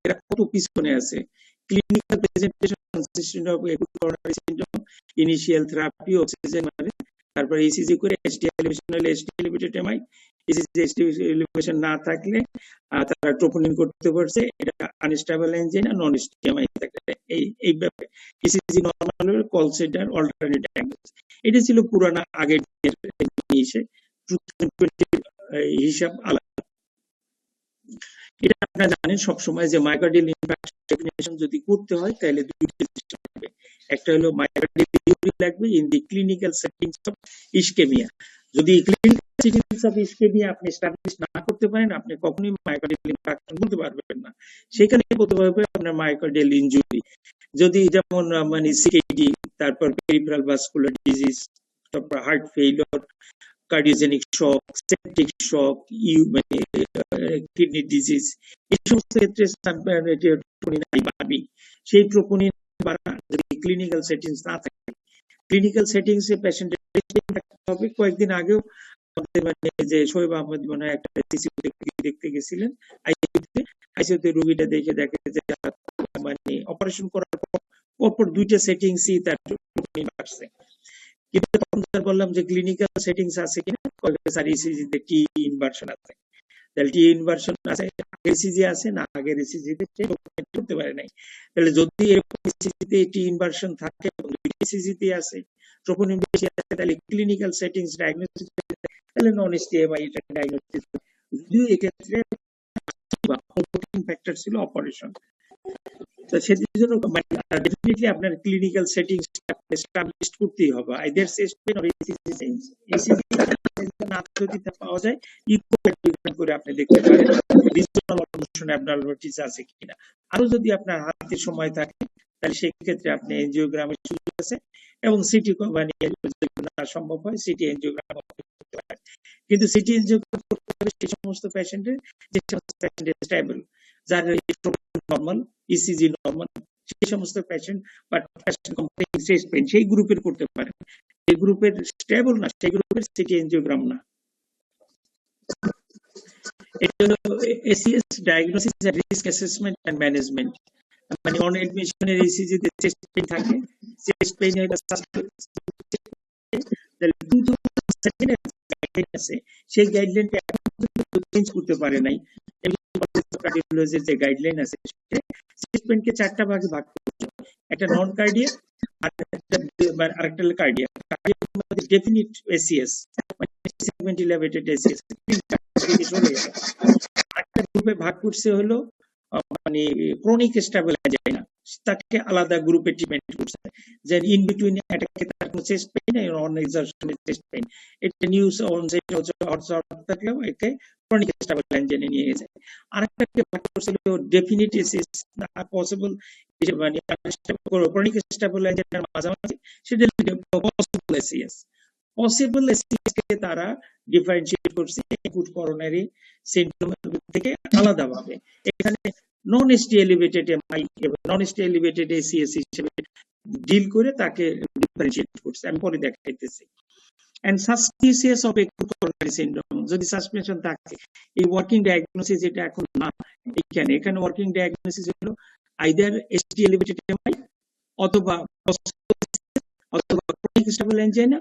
এরা কত পিছনে আছে। Clinical presentation consistent of acute coronary syndrome, initial therapy oxygen, মানে তারপর ইসিজি করে এসটি এলিভেশন হলে ST elevated MI, ECG ST elevation না থাকলে তারা ট্রোপোনিন করতে পারছে, এটা আনস্টেবল এনজাইম আর নন এসটি এমআই থাকলে এই ব্যাপারে ইসিজি নরমাল হলে কনসিডার অল্টারনেট ডায়াগনোসিস। এটা ছিল পুরানা আগের হিসাব আলাদা। এটা আপনারা জানেন সবসময় যে মায়োকার্ডিয়াল ইনফার্কশন ডেফিনিশন যদি করতে হয়, তাহলে দুইটা সিস্টেম লাগবে। একটা হলো মায়োকার্ডিয়াল থিওরি লাগবে in the clinical settings of ischaemia. যদি ক্লিনিক্যাল সেটিংস অফ ইসকেমিয়া আপনি এস্টাবলিশ না করতে পারেন, আপনি কখনোই মায়োকার্ডিয়াল ইনফার্কশন বলতে পারবেন না। সেখানে বলতে পারবে আপনার মায়োকার্ডিয়াল ইনজুরি। যদি যেমন মানে সিকেডি, তারপর পেরিফেরাল ভাস্কুলার ডিজিজ, তারপর heart failure, cardiogenic shock, septic shock, মানে কিডনি ডিজিজ, এই সমস্ত ক্ষেত্রে সেই ট্রোপোনিন যদি ক্লিনিক্যাল সেটিংস না থাকে, ক্লিনিক্যাল সেটিংসে পেশেন্টের থাকতে হবে। কয়েকদিন আগেও আমাদের মানে যে শোয়েব আহমেদ মনে হয় একটা দেখতে গেছিলেন আইসিইউতে, রোগীটা দেখে দেখে যে মানে অপারেশন করার পর দুইটা সেটিংসই তার ট্রোপোনিন বাড়ছে। কিন্তু তখন বললাম যে ক্লিনিক্যাল সেটিংস আছে কিনা, স্যার ইসিজিতে টি ইনভার্সন আছে। তাহলে টি ইনভার্সন আছে, আগের ইসিজি আছে না, আগের ইসিজিতে করতে পারে নাই। তাহলে যদি এরকম ইসিজিতে টি ইনভার্সন থাকে এবং ইসিজিতে আছে ট্রোপোনিন বেশি আছে, তাহলে ক্লিনিক্যাল সেটিংস ডায়াগনোসিস, তাহলে নন এসটিএমআই এটা ডায়াগনোসিস যদিও এক্ষেত্রে প্রমোটিং ফ্যাক্টর ছিল অপারেশন। তো সেটির জন্য ডেফিনেটলি আপনার ক্লিনিক্যাল সেটিংস এস্টাবলিশ করতেই হবে, either chest pain or ECG change. ECG না যদি পাওয়া যায় ইকো করে আপনি দেখতে পারেন রিজনাল মোশন অ্যাবনরমালিটিস আছে কিনা। আরো যদি আপনার হাতে সময় থাকে তাহলে সেই ক্ষেত্রে আপনি এনজিওগ্রামের সুযোগ আছে, এবং সিটি মানে সম্ভব হয় সিটি এনজিওগ্রাম করতে পারেন। কিন্তু সিটি এনজিওগ্রাম করতে হবে সেই সমস্ত পেশেন্টের যে সমস্ত পেশেন্ট স্টেবল, যার নরমাল, ইসিজি নরমাল, সেই সমস্ত পেশেন্ট বা পেশেন্ট কমপ্লেইন চেস্ট পেইন সেই গ্রুপের করতে পারেন। এই গ্রুপের স্টেবল না সেই গ্রুপের সিটি এনজিওগ্রাম না। এটা হলো ACS diagnosis and risk assessment and management. মানে অন অ্যাডমিশনের ইসিজি তে চেস্ট পেইন থাকে, চেস্ট পেইন এটা তাহলে 2007 এর গাইডলাইন আছে, সেই গাইডলাইনটা এখন চেঞ্জ করতে পারে নাই। কার্ডিওলজির যে গাইডলাইন আছে চেস্ট পেইনকে চারটা ভাগে ভাগ করতে, একটা নন কার্ডিয়াক, আরেকটা কার্ডিয়াক। কার্ডিয়াক মধ্যে ডেফিনিট এসিএস মানে সেগমেন্ট এলিভেটেড এসিএস আরেকটা গ্রুপে ভাগ করছে হলো মানে ক্রনিক স্টেবল অ্যাঞ্জাইনা, তাকে আলাদা গ্রুপে ট্রিটমেন্ট করছে, যে ইন বিটুইন অ্যাটাকে তার কোনো চেস্ট পেইন আর অন এক্সারশনের চেস্ট পেইন, এটা নিউজ অন সেট হচ্ছে হটস্পট থাকলেও একে ক্রনিক স্টেবল অ্যাঞ্জাইনা নিয়ে যায়। আরেকটাকে ভাগ করছে ডেফিনিট এসিএস না পসিবল মানে ক্রনিক স্টেবল অ্যাঞ্জাইনার মাঝামাঝি, সেটা পসিবল এসিএস। পসিবল এসিএস কে তারা ডিফারেন্সিয়েট করছে একুট করোনারি সিনড্রোম থেকে আলাদাভাবে। এখানে নন এসটি এলিভেটেড এমআই এবং নন এসটি এলিভেটেড এসিএস হিসেবে ডিল করে তাকে ডিফারেন্সিয়েট করছে, আমি পরে দেখাইতেছি। And suspicious of acute coronary syndrome যদি সাসপেনশন থাকে, এই ওয়ার্কিং ডায়াগনোসিস এটা এখন না, এখানে ওয়ার্কিং ডায়াগনোসিস হলো আইদার এসটি এলিভেটেড এমআই অথবা ক্রনিক স্টেবল অ্যাঞ্জাইনা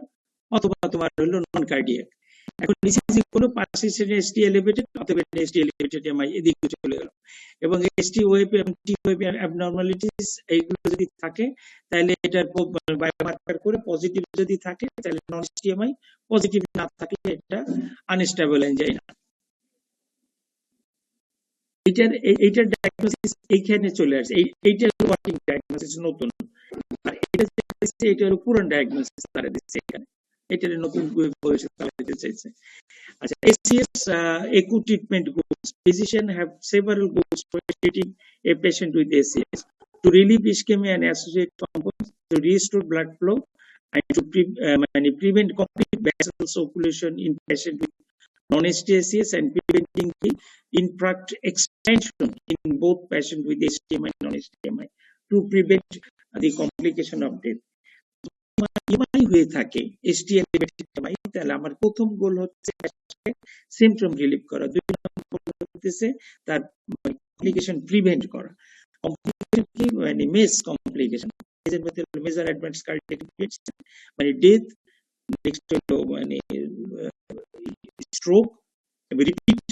অথবা তোমার হলো নন কার্ডিয়াক। এখন ইসিজি হলো পারসিস্টেন্ট এসটি এলিভেটেড অথবা এসটি এলিভেটেড এমআই এদিকে চলে গেল, এবং এসটি ওয়েভ এবং টি ওয়েভ অ্যাবনরমালিটিস এইগুলো যদি থাকে তাহলে এটা বায়োমার্কার করে পজিটিভ যদি থাকে তাহলে নন এসটি এমআই, পজিটিভ না থাকলে এটা আনস্টেবল অ্যাঞ্জাইনা। এইটার ডায়াগনোসিস এইখানে চলে আসছে, এইটার ওয়ার্কিং ডায়াগনোসিস নতুন, আর এটা হলো পুরান ডায়াগনোসিস তারা দিচ্ছে এখানে, এটার নতুন বয়সে চালাতে চাইছে। আচ্ছা, ACS acute treatment goals. Physicians have several goals for treating a patient with ACS: to relieve ischemia and associated components, to restore blood flow, and to prevent complete vessel circulation in patient with non-ST-ACS, and preventing the infarct expansion in both patient with STMI and non-STMI to prevent the complication of death. MI হয়ে থাকে এসটি এলিভেটেড এমআই, তাহলে আমার প্রথম গোল হচ্ছে সিম্পটম রিলিভ করা, দুই নম্বর হচ্ছে তার কমপ্লিকেশন প্রিভেন্ট করা। কমপ্লিকেশন কি মানে মেস কমপ্লিকেশন, এর মধ্যে মেজর অ্যাডভান্স কার্ডিয়াক মানে ডেথ, নেক্সট হলো মানে স্ট্রোক, রিপিট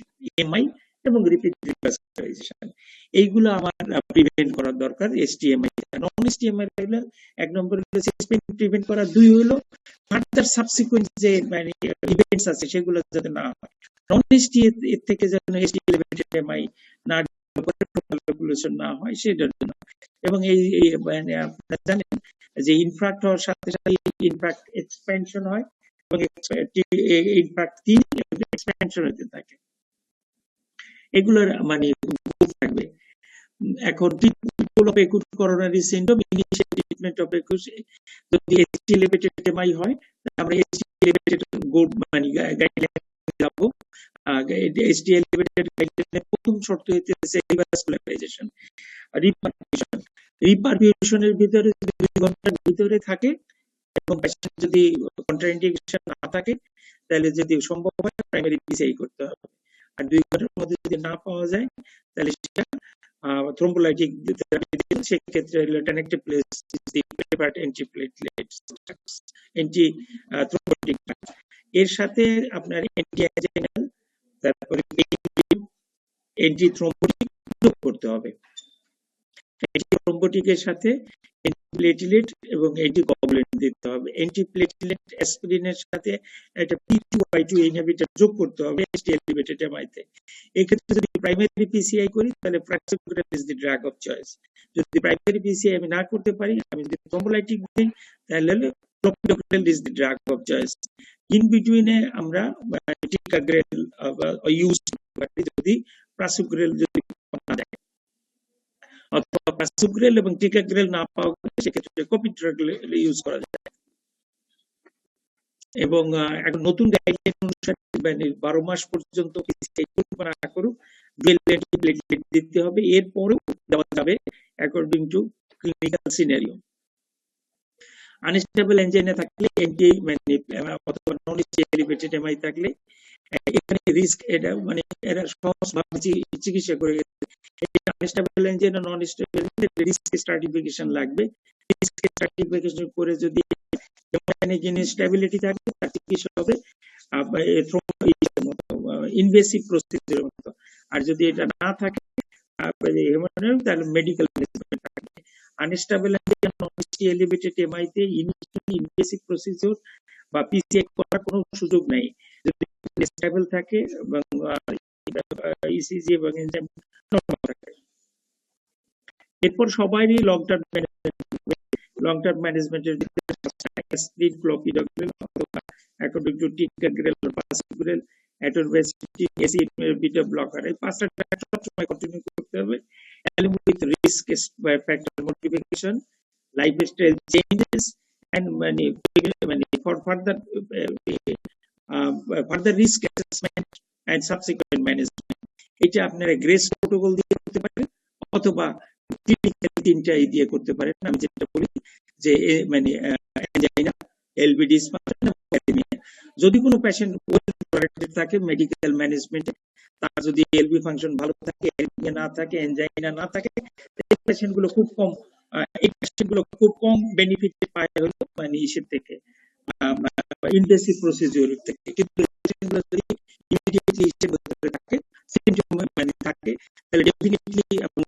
এমআই এবং রিপিট রিভাস্কুলারাইজেশন, এইগুলো আমার প্রিভেন্ট করার দরকার এসটিএমআই। নন এসটিএমআই হলো এক নম্বর হলো চেস্ট পেইন প্রিভেন্ট করা, দুই হলো ফার্দার সাবসিকুয়েন্ট যে মানে ইভেন্টস আছে সেগুলো যাতে না হয়, নন এসটি এর থেকে যেন এসটি এলিভেটেড এমআই না রেগুলেশন না হয় সেটার জন্য। এবং এই মানে আপনারা জানেন যে ইনফ্রাক্ট হওয়ার সাথে সাথে ইনফ্রাক্ট এক্সপেনশন হয় এবং ইনফ্রাক্ট 3 এক্সপেনশন হতে থাকে, এগুলোর মানে থাকবে। এখন treatment of acute coronary syndrome, initial treatment of acute, যদি এসটি এলিভেটেড এমআই হয় আমরা এসটি এলিভেটেড মানে গাইডলাইন যাব। এসটি এলিভেটেড গাইডলাইনের প্রথম শর্ত হচ্ছে রিভাস্কুলারাইজেশন, রিপারফিউশনের ভিতরে 2 ঘন্টার ভিতরে থাকে এবং পেশেন্ট যদি কন্ট্রাইন্ডিকেশন না থাকে তাহলে যদি সম্ভব হয় প্রাইমারি পিসিআই করতে হবে, আর 2 ঘন্টার মধ্যে যদি না পাওয়া যায় তাহলে সেটা থ্রোম্বোলাইটিক থেরাপি দিন, সেক্ষেত্রে টেনেক্টেপ্লেজ দি প্রেপারেড অ্যান্টিপ্লেটলেট অ্যান্টি থ্রোম্বোটিক, এর সাথে আপনার অ্যান্টি অ্যাঞ্জাইনাল তারপরে অ্যান্টি থ্রোম্বোটিক যোগ করতে হবে। অ্যান্টিথ্রম্বোটিকের সাথে অ্যান্টিপ্লেটলেট এবং অ্যান্টিকগুলেন্ট দিতে হবে। অ্যান্টিপ্লেটলেট অ্যাসপিরিনের সাথে একটা P2Y2 ইনহিবিটর যোগ করতে হবে ST এলিভেটেড এমআইতে। এক্ষেত্রে যদি প্রাইমারি পিসিআই করি তাহলে prasugrel is the drug of choice. যদি প্রাইমারি পিসিআই আমি না করতে পারি, আমি যদি থ্রম্বোলাইটিক দিই তাহলে clopidogrel is the drug of choice. In বিটুইনে আমরা টিকাগ্রেল ইউজ করতে পারি যদি প্রাসুগ্রেল যদি না দেয়, অথবা প্রাসুগ্রেল এবং টিকাগ্রেল না পাওয়া গেলে সেক্ষেত্রে ক্লোপিডোগ্রেল ইউজ করা যায়। এবং এখন নতুন গাইডলাইন অনুসারে 12 মাস পর্যন্ত পিসিআই না করুক, ডুয়াল অ্যান্টিপ্লেটলেট দিতে হবে, এরপরেও দেওয়া যাবে according to clinical scenario. Unstable angina থাকলে অথবা নন এলিভেটেড এমআই থাকলে এখানে রিস্ক এটা এরা সহজভাবে চিকিৎসা করে গেছে। আনস্টেবল এনজাইনা নন স্টেবল রিস্ক স্ট্রাটিফিকেশন লাগবে। রিস্ক স্ট্রাটিফিকেশন করে যদি স্টেবিলিটি থাকে তার চিকিৎসা হবে ইনভেসিভ প্রসিডিউরের মতো। আর যদি এটা না থাকে তাহলে মেডিকেল ম্যানেজমেন্ট থাকবে। আনস্টেবল এলিভেটেড এমআইতে ইনভেসিভ প্রসিডিউর বা পিসিআই করার কোনো সুযোগ নাই যদি স্টেবল থাকে এবং ইসিজি এবং এনজাইম নরমাল থাকে। এরপর সবারই লং টার্ম ম্যানেজমেন্টের অ্যাসপিরিন, ক্লোপিডোগ্রেল অথবা according to ticagrelor, prasugrel, atorvastatin, ACE beta blocker, এই পাঁচটা সবসময় কন্টিনিউ করতে হবে। along with risk factor modification, lifestyle changes, and for further risk assessment and subsequent management. এটা আপনারা গ্রেস প্রোটোকল দিয়ে করতে পারেন অথবা ক্লিনিক্যাল তিনটাই দিয়ে করতে পারেন। আমি যেটা বলি যে এনজাইনা, এলবি ডিসফাংশন, যদি কোনো পেশেন্ট থাকে মেডিকেল ম্যানেজমেন্টে, তার যদি এলবি ফাংশন ভালো থাকে, এলবি না থাকে, এনজাইনা না থাকে, এই পেশেন্টগুলো খুব কম বেনিফিট পায় হলো ইসের থেকে, ইনভেসিভ প্রসিডিউর থেকে। কিন্তু যদি ইমিডিয়েটলি ইসের ভিতরে থাকে, সিম্পটম থাকে, তাহলে ডেফিনেটলি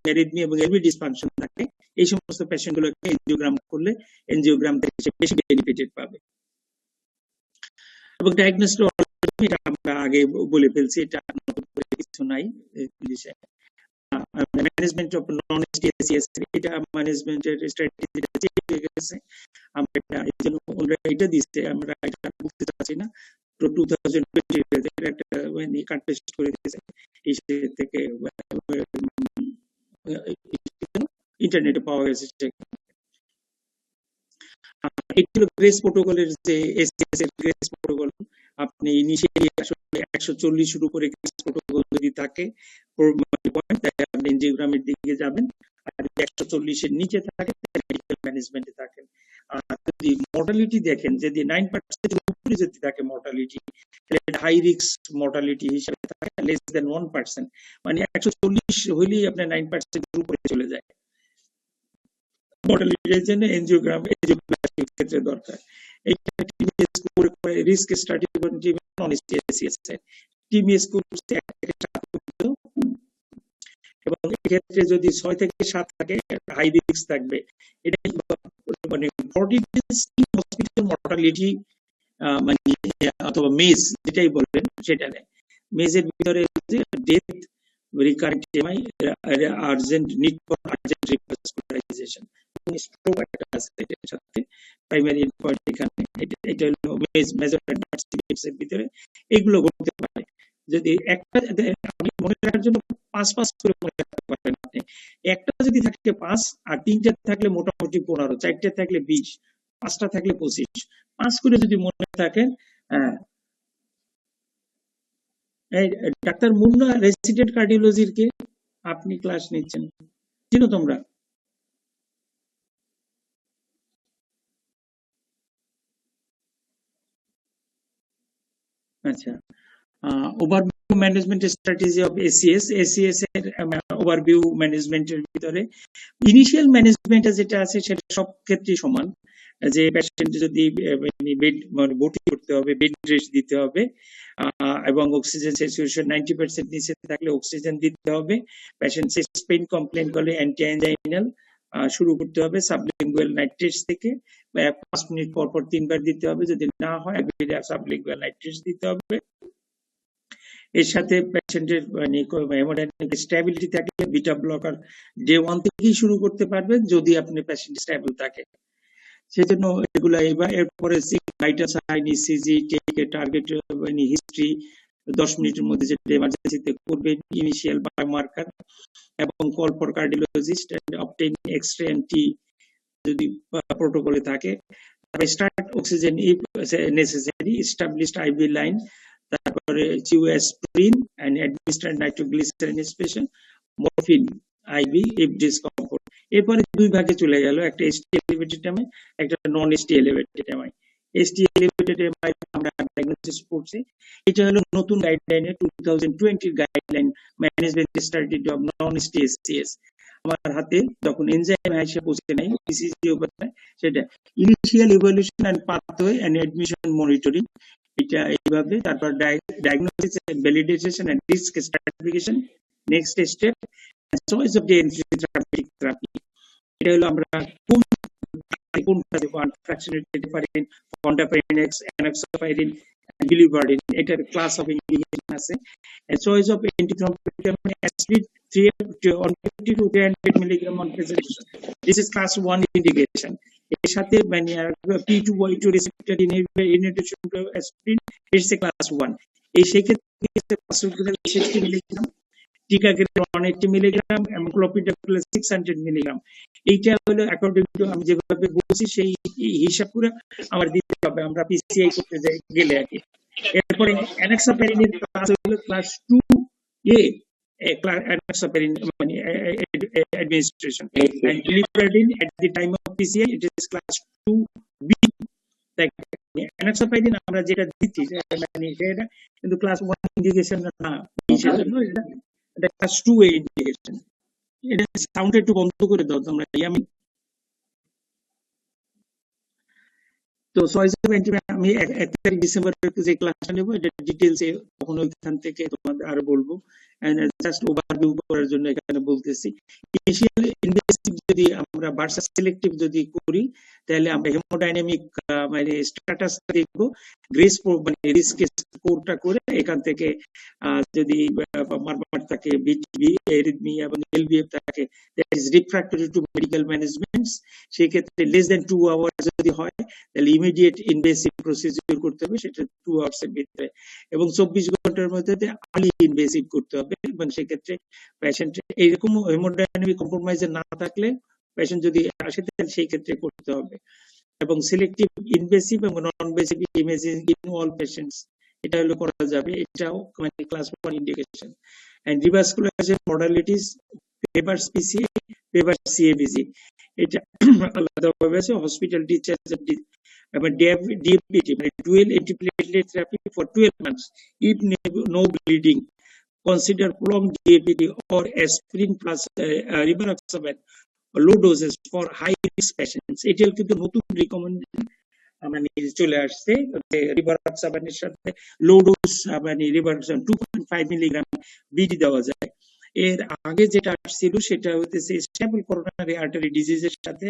অ্যারিথমিয়া এবং এলবি ডিসফাংশন থাকে, এই সমস্ত পেশেন্টগুলোকে এনজিওগ্রাম করলে এনজিওগ্রাম থেকে সে বেশি বেনিফিটেড পাবে। এবং ডায়াগনস্টিক এটা আমরা আগে বলে ফেলছি, এটা কিছু নাই। ম্যানেজমেন্ট অফ নন এসটিএসিএস, এটা ম্যানেজমেন্টের স্ট্র্যাটেজিটা চেঞ্জ হয়ে গেছে। আমরা এটা দিতে আমরা এটা বলতে চাচ্ছি না। 2020 একটা কাট পেস্ট করে দিয়েছে এই থেকে ইন্টারনেটে পাওয়া গেছে। এগুলো গ্রেস প্রোটোকলের যে এসটিএস এর গ্রেস প্রোটোকল, আপনি ইনিশিয়ালি আসলে 140 এর উপরে গ্রেস প্রোটোকল যদি থাকে আপনি এনজিওগ্রামের দিকে যাবেন, আর 140 এর নিচে থাকে মেডিকেল ম্যানেজমেন্টে থাকেন। আর যদি মর্টালিটি দেখেন, যদি 9% এর উপরে যদি থাকে মর্টালিটি, তাহলে হাই রিস্ক মর্টালিটি হিসেবে থাকে, লেস দেন 1%, মানে 140 হইলেই আপনার 9% এর উপরে চলে যায়। মর্টালিটির জন্য এনজিওপ্লাস্টির ক্ষেত্রে দরকার। এইটা টিমিএস স্কোর করে রিস্ক স্ট্র্যাটিফিকেশন নন এসটিএসিএস টিমিএস করতে 1 থেকে 7 পর্যন্ত, এবং এক্ষেত্রে যদি 6 থেকে 7 থাকে হাই রিস্ক থাকবে। এটা 40 ডেজ হসপিটাল মর্টালিটি অথবা মেজ যেটাই বলবেন সেটা নেয়। মেজের ভিতরে death, recurrent MI, urgent need for urgent rehospitalisation, stroke একটা আছে এর সাথে প্রাইমারি এন্ডপয়েন্ট এখানে। এটা হলো মেজর অ্যাডভান্স এর ভিতরে এইগুলো করতে পারে। যদি একটা আপনি মনে রাখার জন্য 5 করে মনে রাখতে পারেন আপনি। একটা যদি থাকে 5 আর 3টা থাকলে মোটামুটি 15, 4টা থাকলে 20, 5টা থাকলে 25, 5 করে যদি মনে থাকেন। ডাক্তার মুন্না রেসিডেন্ট কার্ডিওলজির কে আপনি ক্লাস নিচ্ছেন, চিনো তোমরা? আচ্ছা, overview management strategy of ACS, ACS এর ওভারভিউ ম্যানেজমেন্টের ভিতরে ইনিশিয়াল ম্যানেজমেন্ট যেটা আছে সেটা সব ক্ষেত্রে সমান। যে পেশেন্ট যদি বেড ভর্তি করতে হবে, বেড রেস্ট দিতে হবে, এবং অক্সিজেন স্যাচুরেশন 90% নিচে থাকলে অক্সিজেন দিতে হবে। পেশেন্ট চেস্ট পেইন কমপ্লেন করলে অ্যান্টি অ্যাঞ্জাইনাল শুরু করতে হবে সাবলিঙ্গুয়াল নাইট্রেটস থেকে, 5 মিনিট পর পর 3 বার দিতে হবে। যদি না হয় সাবলিঙ্গুয়াল নাইট্রেটস দিতে হবে। এর সাথে পেশেন্টের মানে হেমোডাইনামিক স্ট্যাবিলিটি থাকে, বিটা ব্লকার ডে 1 থেকেই শুরু করতে পারবেন যদি আপনি পেশেন্ট স্ট্যাবল থাকে। সেজন্য এগুলা এরপরে vital sign, ECG, target history 10 মিনিটের মধ্যে যেটা এমার্জেন্সিতে করবেন, ইনিশিয়াল বায়োমার্কার এবং call for cardiologist and obtain x-ray and T যদি প্রোটোকলে থাকে। Start oxygen if necessary, established IV line, তারপরে chew aspirin and administered nitroglycerin inspiration, morphine IV if discomfort. এরপরে দুই ভাগে চলে গেল, একটা এসটি এলিভেটেড এমআই, একটা নন ST elevated MI. ST elevated MI আমরা ডায়াগনোসিস করছি। এটা হলো নতুন গাইডলাইনে 2020 guideline management strategy of non ST SCS. আমার হাতে যখন এনজাইম এসে পৌঁছে নাই, পিসিজি উপাদান, সেটা initial evaluation and pathway and admission monitoring, এটা এইভাবে। তারপর diagnosis and validation and risk stratification, next step choice of the therapeutic therapy. এটা হলো আমরা কোনটা দেব, ফ্র্যাকশনেটেড হেপারিন, ফন্ডাপাইরিন, এনোক্সিপাইরিন, বিলিভারিন, এটার ক্লাস অফ ইন্ডিকেশন আছে। Choice of antithrombotic aspirin 150 to 300 milligram on presentation. This is class 1 indication. এর সাথে মানে P2Y2 receptor inhibition aspirin, it's a class 1. এই সেক্ষেত্রে 60 মিলিগ্রাম, টিকাগ্রেল 180 মিলিগ্রাম এবং ক্লোপিডাগ্রেল 600 মিলিগ্রাম। এইটা হলো অ্যাকর্ডিং টু আমি যেভাবে বলছি সেই হিসাব করে আমার দিতে হবে আমরা পিসিআই করতে গেলে আর কি। এরপরে অ্যানেক্সাপাইরিনের ক্লাস হলো class 2A, enoxaparin administration, and giliperidine at the time of PCI it is class 2B. enoxaparin আমরা যেটা দিচ্ছি মানে সেটা কিন্তু ক্লাস 1 ইন্ডিকেশন না, সেজন্য এটা ক্লাস 2A ইন্ডিকেশন। এটা সাউন্ড একটু বন্ধ করে দাও তোমরা। আমি তো আমি 1 তারিখ ডিসেম্বরের যে ক্লাসটা নেব এটা ডিটেইলসে তখন ওইখান থেকে তোমাদের আরো বলবো। জাস্ট ওভারভিউ করার জন্য এখানে বলতেছি। ইনিশিয়াল ইনভেসিভ যদি আমরা ভার্সাস সিলেক্টিভ যদি করি তাহলে আমরা হেমোডাইনামিক মানে স্ট্যাটাস দেখব, গ্রেস মানে রিস্ক স্কোরটা করে এখান থেকে যদি মারমার থাকে, বিটিবি, এরিথমিয়া এবং এলভিএফ থাকে, that is refractory to medical managements, সেই ক্ষেত্রে লেস দ্যান 2 আওয়ার্স যদি হয় তাহলে ইমিডিয়েট ইনভেসিভ প্রসিডিউর করতে হবে, সেটা 2 আওয়ার্স এর ভিতরে, এবং 24 ঘন্টার মধ্যে আর্লি ইনভেসিভ করতে হবে। এবং সেক্ষেত্রে পেশেন্ট এইরকম হেমোডাইনামিক কম্প্রোমাইজে না থাকলে পেশেন্ট যদি আসে তাহলে সেই ক্ষেত্রে করতে হবে। এবং সিলেক্টিভ ইনভেসিভ এবং non invasive imaging in all patients, এটা হলো করা যাবে। এটাও মানে class 1 indication. And revascularisation modalities, পেপারস পিসিআই, পেপারস সিএবিজি, এটা আলাদাভাবে আছে। হসপিটাল ডিসচার্জ DFBT মানে dual antiplatelet therapy for 12 months if no bleeding, consider prolonged DFBT or aspirin plus rivaroxaban low doses for high risk patients. এটা কিন্তু নতুন রিকমেন্ডেশন মানে চলে আসছে যে রিভারক্সাবানের সাথে লো ডোজ মানে রিভারক্সাবান 2.5 মিলিগ্রাম বিডি দেওয়া যায়। এর আগে যেটা আসছিল সেটা হচ্ছে স্টেবল করোনারি আর্টারি ডিজিজের সাথে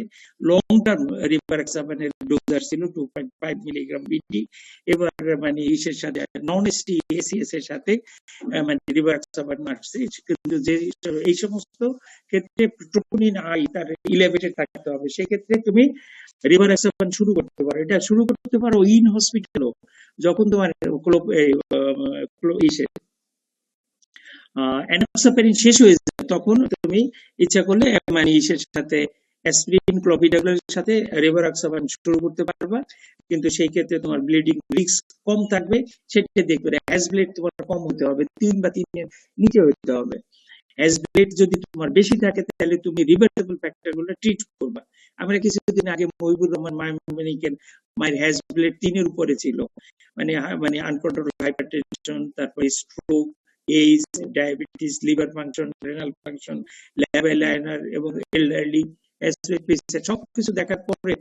লং টার্ম রিভারক্সাবানের ডোজ আসছিল 2.5 মিলিগ্রাম বিডি। এবার মানে ইসের সাথে নন এসটি এসিএস এর সাথে মানে রিভারক্সাবান আসছে, কিন্তু যে এই সমস্ত ক্ষেত্রে ট্রোপোনিন আই তার ইলেভেটেড থাকতে হবে। সেক্ষেত্রে তুমি রিভারক্সাবান শুরু করতে পারো। এটা শুরু করতে পারো ইন হসপিটালও, যখন তোমার এনোক্সাপারিন শেষ হয়ে যায় তখন তুমি ইচ্ছা করলে মানে ইসের সাথে অ্যাসপিরিন, ক্লোপিডাগ্রেলের সাথে রিভারক্সাবান শুরু করতে পারবা, কিন্তু সেই ক্ষেত্রে তোমার ব্লিডিং রিস্ক কম থাকবে। সেটা দেখবে হ্যাজ ব্লিড তোমার কম হতে হবে, 3 বা 3 এর নিচে হতে হবে। হ্যাজ ব্লিড যদি তোমার বেশি থাকে তাহলে তুমি রিভার্সিবল ফ্যাক্টরগুলো ট্রিট করবা। আমরা কিছুদিন আগে মহিবুর রহমান মায়ের হ্যাজ ব্লিড 3 এর উপরে ছিল, মানে আনকন্ট্রোলড হাইপারটেনশন, তারপর stroke, age, diabetes, liver function, renal function, labile INR এবং এলডারলি সবকিছু দেখার পরে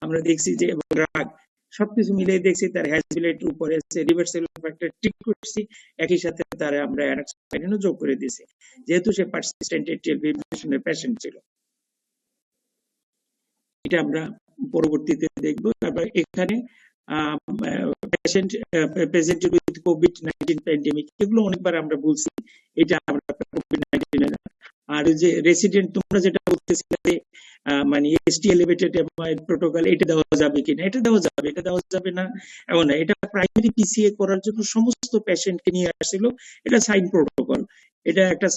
আমরা দেখছি যে রাগ সবকিছু মিলে দেখছি তার হ্যাজবিলেট উপরে আছে, রিভার্সিবল ফ্যাক্টর ঠিক করছি, একই সাথে তার আমরা অ্যানাক্সাপাইরিনও যোগ করে দিয়েছি যেহেতু সে পারসিস্টেন্ট এটিএল ফিব্রিলেশনের পেশেন্ট ছিল। এটা আমরা পরবর্তীতে দেখব। তারপর এখানে পেশেন্ট উইথ কোভিড-19 প্যান্ডেমিক, এগুলো অনেকবার আমরা বলছি, এটা আমরা কোভিড-19 আর যে রেসিডেন্ট তোমরা যেটা বলতেছিলে মানে এসটি এলিভেটেড প্রোটোকল, এটা দেওয়া যাবে কিনা? এটা দেওয়া যাবে, এটা দেওয়া যাবে না এমন না। এটা প্রাইমারি পিসিএ করার জন্য সমস্ত পেশেন্টকে নিয়ে আসছিল, এটা সাইন প্রোটোকল, এটা একটা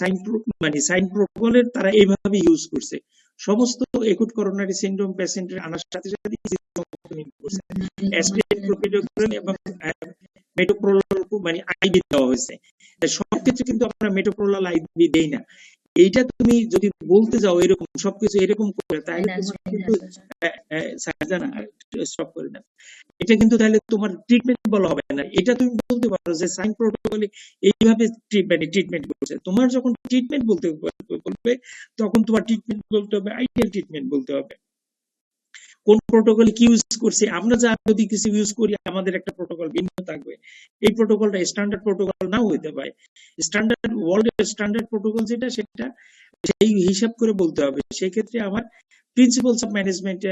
সাইন প্রোটোকলের তারা এইভাবে ইউজ করছে। সমস্ত একুট করোনারি সিনড্রোম পেশেন্টের আনার সাথে সাথে এবং মেটোপ্রোলাল মানে আইভি দেওয়া হয়েছে। সব ক্ষেত্রে কিন্তু আমরা মেটোপ্রোলাল আইভি দেই না। এইটা তুমি যদি বলতে যাও এরকম সবকিছু এরকম করে, তাহলে তোমার কিন্তু স্টপ করে না, এটা কিন্তু তাহলে তোমার ট্রিটমেন্ট বলা হবে না। এটা তুমি বলতে পারো যে সাইন প্রোটোকলে এইভাবে ট্রিটমেন্ট করছে। তোমার যখন ট্রিটমেন্ট বলতে বলবে, তখন তোমার ট্রিটমেন্ট বলতে হবে আইডিয়াল ট্রিটমেন্ট বলতে হবে। কোন প্রোটোকল কি ইউজ করছি আমরা, যা যদি কিছু ইউজ করি আমাদের একটা প্রোটোকল ভিন্ন থাকবে। এই প্রোটোকলটা স্ট্যান্ডার্ড প্রোটোকল নাও হইতে পারে, স্ট্যান্ডার্ড ওয়ার্ল্ডের স্ট্যান্ডার্ড প্রোটোকল যেটা, সেটা সেই হিসাব করে বলতে হবে। সেই ক্ষেত্রে আমার প্রিন্সিপালস অফ ম্যানেজমেন্টে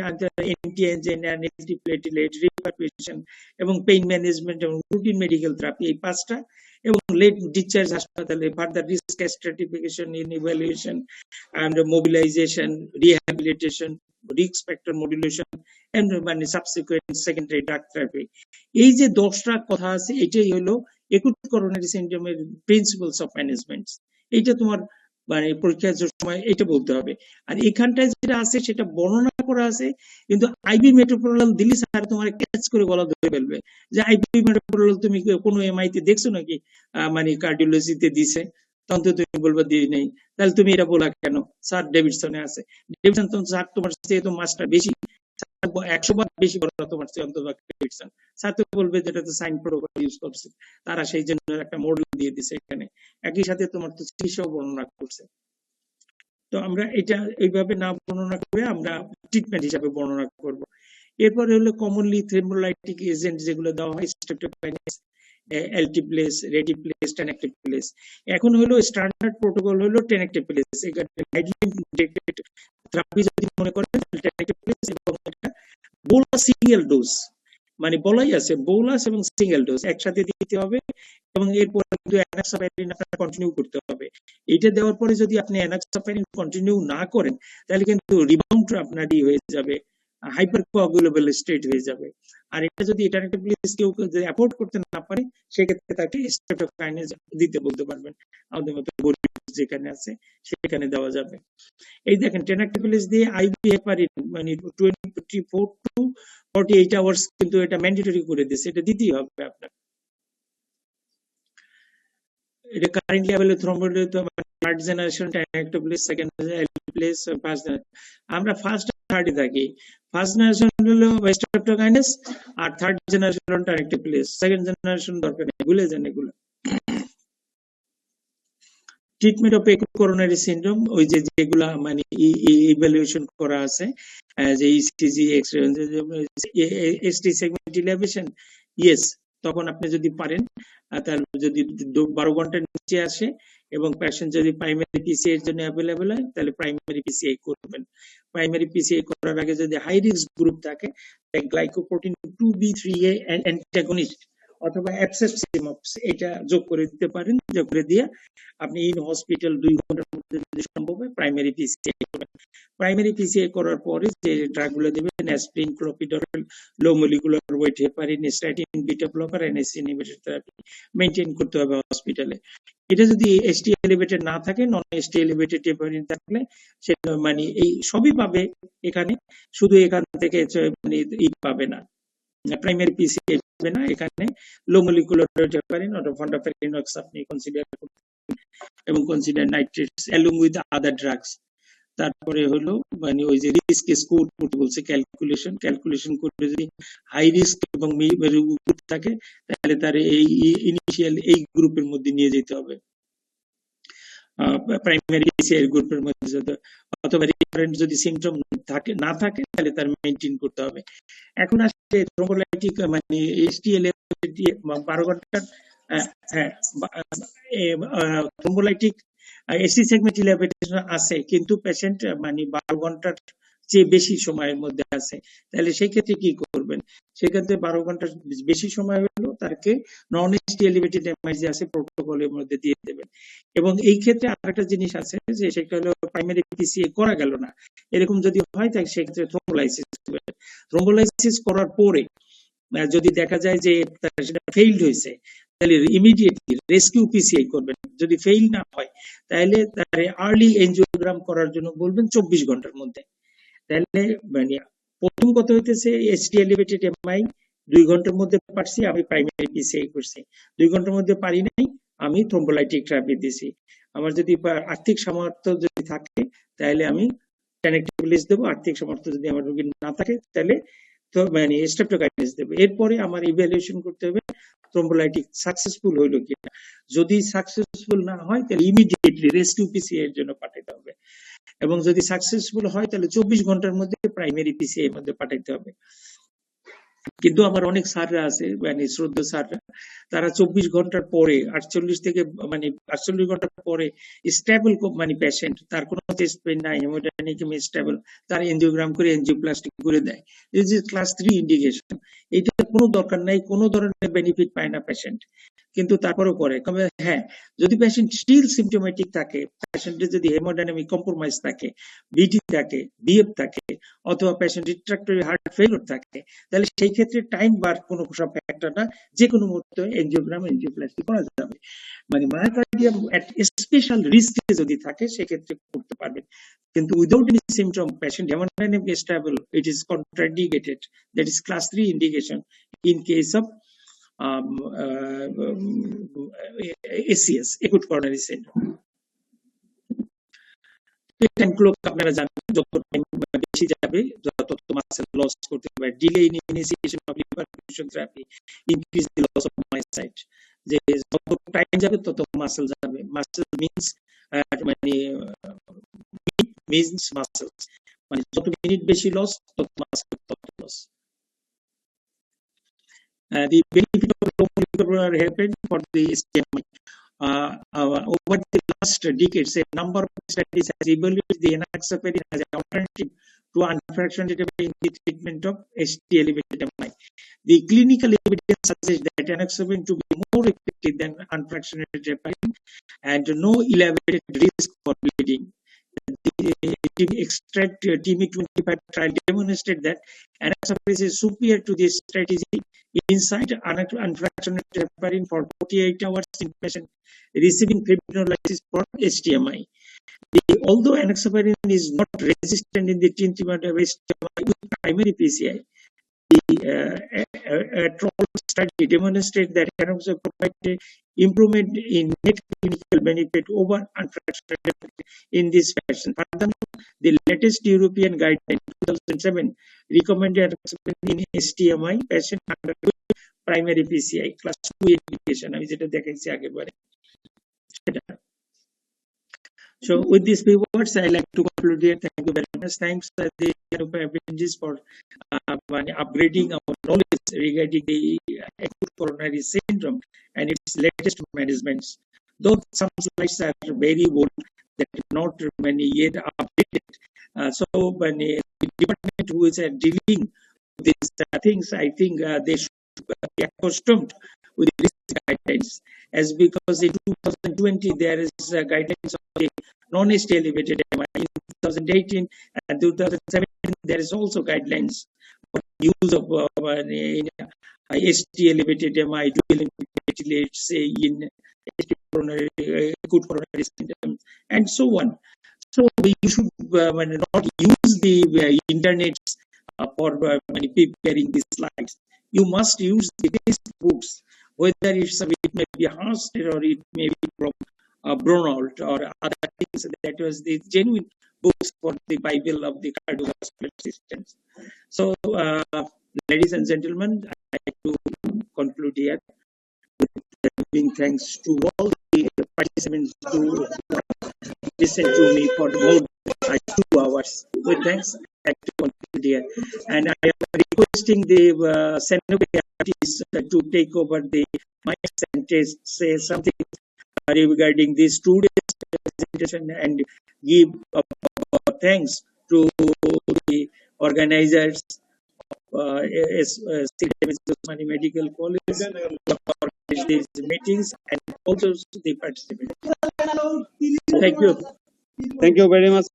রিপারকুশন এবং পেইন ম্যানেজমেন্ট এবং রুটিন মেডিকেল থেরাপি, এই 5টা, এবং লেট ডিসচার্জ হাসপাতালে further risk stratification in evaluation and mobilization, rehabilitation, risk factor modulation and মানে subsequent secondary drug therapy। এই যে 10টা কথা আছে, এটাই হলো একুট করোনারি সিনড্রোমের প্রিন্সিপালস অফ ম্যানেজমেন্ট। এইটা তোমার মানে পরীক্ষার সময় এটা বলতে হবে। আর এখানটায় যেটা আছে সেটা বর্ণনা করা আছে, কিন্তু আইভি মেটোপ্রোলাল দিলি স্যার তোমার ক্যাচ করে গলা ধরে ফেলবে যে আইভি মেটোপ্রোলাল তুমি কোনো এমআই তে দেখছো নাকি, মানে কার্ডিওলজিতে দিছে, তখন তো তুমি বলবা দিয়ে নেই। তাহলে তুমি এটা বলা কেন? স্যার ডেভিডসনে আছে, ডেভিডসন তো স্যার তোমার চেয়ে তো মাস্টার বেশি, 100 বার বেশি বড় তোমার চেয়ে অন্তত ডেভিডসন। স্যার তো বলবে যেটা তো সাইন প্রোটোকল ইউজ করছে, তারা সেই জন্য একটা মডেল দিয়ে দিছে এখানে, একই সাথে তোমার তো চিকিৎসাও বর্ণনা করছে। তো আমরা এটা এইভাবে না বর্ণনা করে আমরা ট্রিটমেন্ট হিসাবে বর্ণনা করব। এরপরে হলো কমনলি থ্রম্বোলাইটিক এজেন্ট যেগুলো দেওয়া হয়, স্ট্রেপ্টোকাইনেস, এলটিপ্লেস, রেডিপ্লেস, টেনেক্টেপ্লেস। এখন হলো স্ট্যান্ডার্ড প্রোটোকল হলো টেনেক্টেপ্লেস। এখানে গাইডলাইন ডিরেক্টেড থেরাপি যদি মনে করেন টেনেক্টেপ্লেস, এবং এটা বোলাস সিঙ্গেল ডোজ, মানে বলাই আছে বোলাস এবং সিঙ্গেল ডোজ একসাথে দিতে হবে, এবং এরপরে কিন্তু অ্যানাক্সাপাইরিন আপনার কন্টিনিউ করতে হবে। এটা দেওয়ার পরে যদি আপনি অ্যানাক্সাপাইরিন কন্টিনিউ না করেন, তাহলে কিন্তু রিবাউন্ড আপনার হয়ে যাবে, হাইপার কোয়াগুলেবল স্টেট হয়ে যাবে। আর এটা যদি টেনেক্টেপ্লেস কেউ অ্যাফোর্ড করতে না পারে, সেক্ষেত্রে তাকে স্ট্রেপ্টোকাইনেস দিতে বলতে পারবেন, আমাদের মতো গরিব যেখানে আছে সেখানে দেওয়া যাবে। এই দেখেন টেনেক্টেপ্লেস দিয়ে আইভি হেপারিন মানে 24 to 48 আওয়ার্স কিন্তু এটা ম্যান্ডেটরি করে দিয়েছে, এটা দিতেই হবে আপনার। এটা কারেন্টলি अवेलेबल থ্রম্বোলিড তো third generation tenecteplase, second alteplase, first generation. আমরা ফার্স্ট থার্ড থাকি। ফার্স্ট জেনারেশন হলো স্ট্রেপ্টোকাইনেস, আর third generation tenecteplase, second generation দরকার নেই, ভুলে যান এগুলো। Treatment of acute coronary syndrome, ওই যে যেগুলা মানে ইভ্যালুয়েশন করা আছে, যে ECG, x-ray, ST segment elevation, yes, তখন আপনি যদি পারেন, তাহলে যদি 12 ঘন্টার নিচে আসে এবং পেশেন্ট যদি প্রাইমারি পিসিআই এর জন্য অ্যাভেলেবল হয়, তাহলে প্রাইমারি পিসিআই করবেন। প্রাইমারি পিসিআই করার আগে যদি হাই রিস্ক গ্রুপ থাকে, গ্লাইকোপ্রোটিন 2B3A অ্যান্টাগনিস্ট অথবা অ্যাবসেসিমপস এটা যোগ করে দিতে পারেন। যোগ করে দিয়ে আপনি ইন হসপিটাল 2 ঘন্টার মধ্যে যদি সম্ভব হয় প্রাইমারি পিসিআই করবেন। প্রাইমারি পিসিআই করার পরে যে ড্রাগগুলো দেবেন, aspirin, clopidogrel, low molecular weight heparin, statin, beta blocker, এনএসসি ইনহিবিটর থেরাপি মেইনটেইন করতে হবে হসপিটালে। এটা যদি এসটি এলিভেটেড না থাকে, নন এসটি এলিভেটেড হেপারিন থাকলে সেটা মানে এই সবই পাবে এখানে, শুধু এখান থেকে মানে পাবে না, প্রাইমারি পিসিআই পাবে না। এখানে লো মলিকুলার ওয়েট হেপারিন অথবা ফন্ডাফেরিনক্স আপনি কনসিডার করতে এবং consider nitrates along with other drugs. তারপরে হলো মানে ওই যে রিস্ক স্কোর করতে বলছে, ক্যালকুলেশন করে যদি হাই রিস্ক এবং গ্রুপ থাকে, তাহলে তার এই ইনিশিয়াল এই গ্রুপের মধ্যে নিয়ে যেতে হবে, প্রাইমারি পিসিআই গ্রুপের মধ্যে যেতে, অথবা রিকারেন্ট যদি সিমটম থাকে না থাকে, তাহলে তার মেইনটেইন করতে হবে। এখন আসলে থ্রম্বোলাইটিক মানে এসটিএল 12 ঘন্টার থ্রম্বোলাইটিক এসটি সেগমেন্ট ইনহিবিটর আছে, কিন্তু পেশেন্ট মানে 12 ঘন্টার চেয়ে বেশি সময়ের মধ্যে আছে, তাহলে সেই ক্ষেত্রে কি করবেন? সেক্ষেত্রে 12 ঘন্টার বেশি সময় হলো তাকে নন এসটি এলিভেটেড এমআই যে আছে প্রোটোকলের মধ্যে দিয়ে দেবেন। এবং এই ক্ষেত্রে আরেকটা জিনিস আছে যে সেটা হলো প্রাইমারি পিসিএ করা গেল না, এরকম যদি হয় তাহলে সেক্ষেত্রে থ্রোম্বোলাইসিস করবেন। থ্রোম্বোলাইসিস করার পরে যদি দেখা যায় যে সেটা ফেইলড হয়েছে, তাহলে ইমিডিয়েটলি রেস্কিউ পিসিআই করবেন। যদি ফেইল না হয় তাহলে তারে আর্লি এনজিওগ্রাম করার জন্য বলবেন 24 ঘন্টার মধ্যে। তাহলে মানে প্রথম কথা হইতেছে এসটি এলিভেটেড এমআই 2 ঘন্টার মধ্যে পারছি, আমি প্রাইমারি পিসিআই করছি। 2 ঘন্টার মধ্যে পারি নাই, আমি থ্রোম্বোলাইটিক থেরাপি দিছি। আমার যদি আর্থিক সামর্থ্য যদি থাকে তাহলে আমি ট্যানেক্টিভলিস দেবো, আর্থিক সামর্থ্য যদি আমার রোগীর না থাকে তাহলে তো মানে স্ট্রেপ্টোকাইনেস দেবে। এরপরে আমার ইভ্যালুয়েশন করতে হবে থ্রোম্বোলাইটিক সাকসেসফুল হইলো কিনা। যদি সাকসেসফুল না হয় তাহলে ইমিডিয়েটলি রেস্কিউ পিসিআই এর জন্য পাঠাতে হবে, এবং যদি সাকসেসফুল হয় তাহলে 24 ঘন্টার মধ্যে প্রাইমারি পিসিআই এর মধ্যে পাঠাতে হবে। কিন্তু আমার অনেক স্যাররা আছে মানে শ্রদ্ধেয় স্যাররা, তারা 24 ঘন্টার পরে 48 থেকে মানে 48 ঘন্টা পরে স্টেবল মানে পেশেন্ট, তার কোনো চেস্ট পেইন নাই, হেমোডাইনামিক স্টেবল, তার এনজিওগ্রাম করে এনজিওপ্লাস্টি করে দেয়। এই যে ক্লাস 3 ইন্ডিকেশন, এটা কোনো দরকার নাই, কোনো ধরনের বেনিফিট পায় না পেশেন্ট, কিন্তু তারপরেও করে। হ্যাঁ, যদি পেশেন্ট স্টিল সিমটোমেটিক থাকে, পেশেন্টের যদি হেমোডাইনামিক কম্প্রোমাইজ থাকে, বিটি থাকে, বিএফ থাকে, অথবা পেশেন্ট রিট্রাক্টরি হার্ট ফেলিওর থাকে, তাহলে সেই ক্ষেত্রে টাইম বার কোনো সব ফ্যাক্টর না, যে কোনো মুহূর্তে এনজিওগ্রাম এনজিওপ্লাস্টি করা যাবে। মানে মায়োকার্ডিয়াম এট স্পেশাল রিস্কে যদি থাকে সেক্ষেত্রে করতে পারবেন, কিন্তু without any symptom patient haemodynamic stable, it is contraindicated, that is class 3 indication in case of ACS, acute coronary syndrome. টাইমগুলো আপনারা জানেন, যত টাইম বেশি যাবে তত মাসেল লস করতে পারে। Delay in initiation of liver function therapy increase the loss of myocyte, যে যত টাইম যাবে তত মাসেল যাবে। মাসেল মিন্স মানে মিন্স মাসেলস, মানে যত মিনিট বেশি লস তত মাসেল তত loss. The benefit of low molecular hairpin for the STMI. Over the last decades, a number of studies has evaluated the enoxaparin as an alternative to unfractionated in the treatment of ST elevated MI. The clinical evidence suggests that enoxaparin to be more effective than unfractionated heparin and no elevated risk for bleeding. The extract TB25 trial demonstrated that enoxaparin is superior to this strategy inside unfractionated heparin for 48 hours in patient receiving fibrinolysis for STMI. Although enoxaparin is not resistant in the treatment of STMI with primary PCI, the trial study demonstrated that enoxaparin provided improvement in net clinical benefit over unfractionated in this fashion. Furthermore, the latest European guideline 2007 recommended enoxaparin in STMI patient under primary PCI class 2 indication, আমি যেটা দেখাইছি আগেরবারে। So with these few words, I like to conclude here. Thank you very much. Thanks the Avengers for upgrading our knowledge regarding the acute coronary syndrome and its latest managements. Though some slides are very old, that are not many yet updated. So when the department who is dealing with these things, I think they should be accustomed with these guidelines, as because in 2020 there is guidelines of the non-ST elevated MI. In 2018 and 2017 there is also guidelines for use of ST elevated MI, dual ventilators, say in acute coronary syndrome, and so on. So you should not use the internet for preparing these slides. You must use the textbooks, whether it may be Harsted or it may be from Bronault or other things. That was the genuine books for the Bible of the cardiovascular systems. So, ladies and gentlemen, I like to conclude here with giving thanks to all the participants who listen to me for more than 2 hours. With thanks, I like to conclude here, and I am requesting the artists to take over the mics and say something regarding this 2 days presentation and give thanks to the organizers, Osmani Medical College, to organize these meetings, and also the participants. Thank you. Thank you very much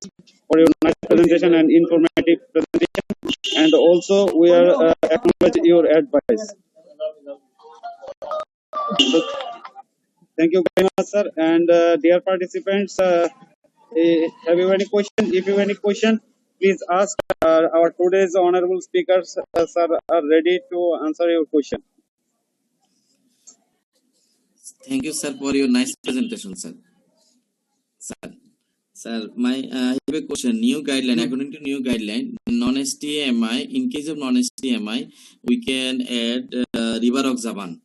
for your nice presentation and informative presentation. And also, we are acknowledge your advice. So, thank you very much, sir. And dear participants, have you any question? If you have any question, please ask. Our today's honorable speakers, sir, are ready to answer your question. Thank you, sir, for your nice presentation, sir. Sir, I have a question. New guideline, according to new guideline, non-STMI, in case of non-STMI, we can add rivaroxaban,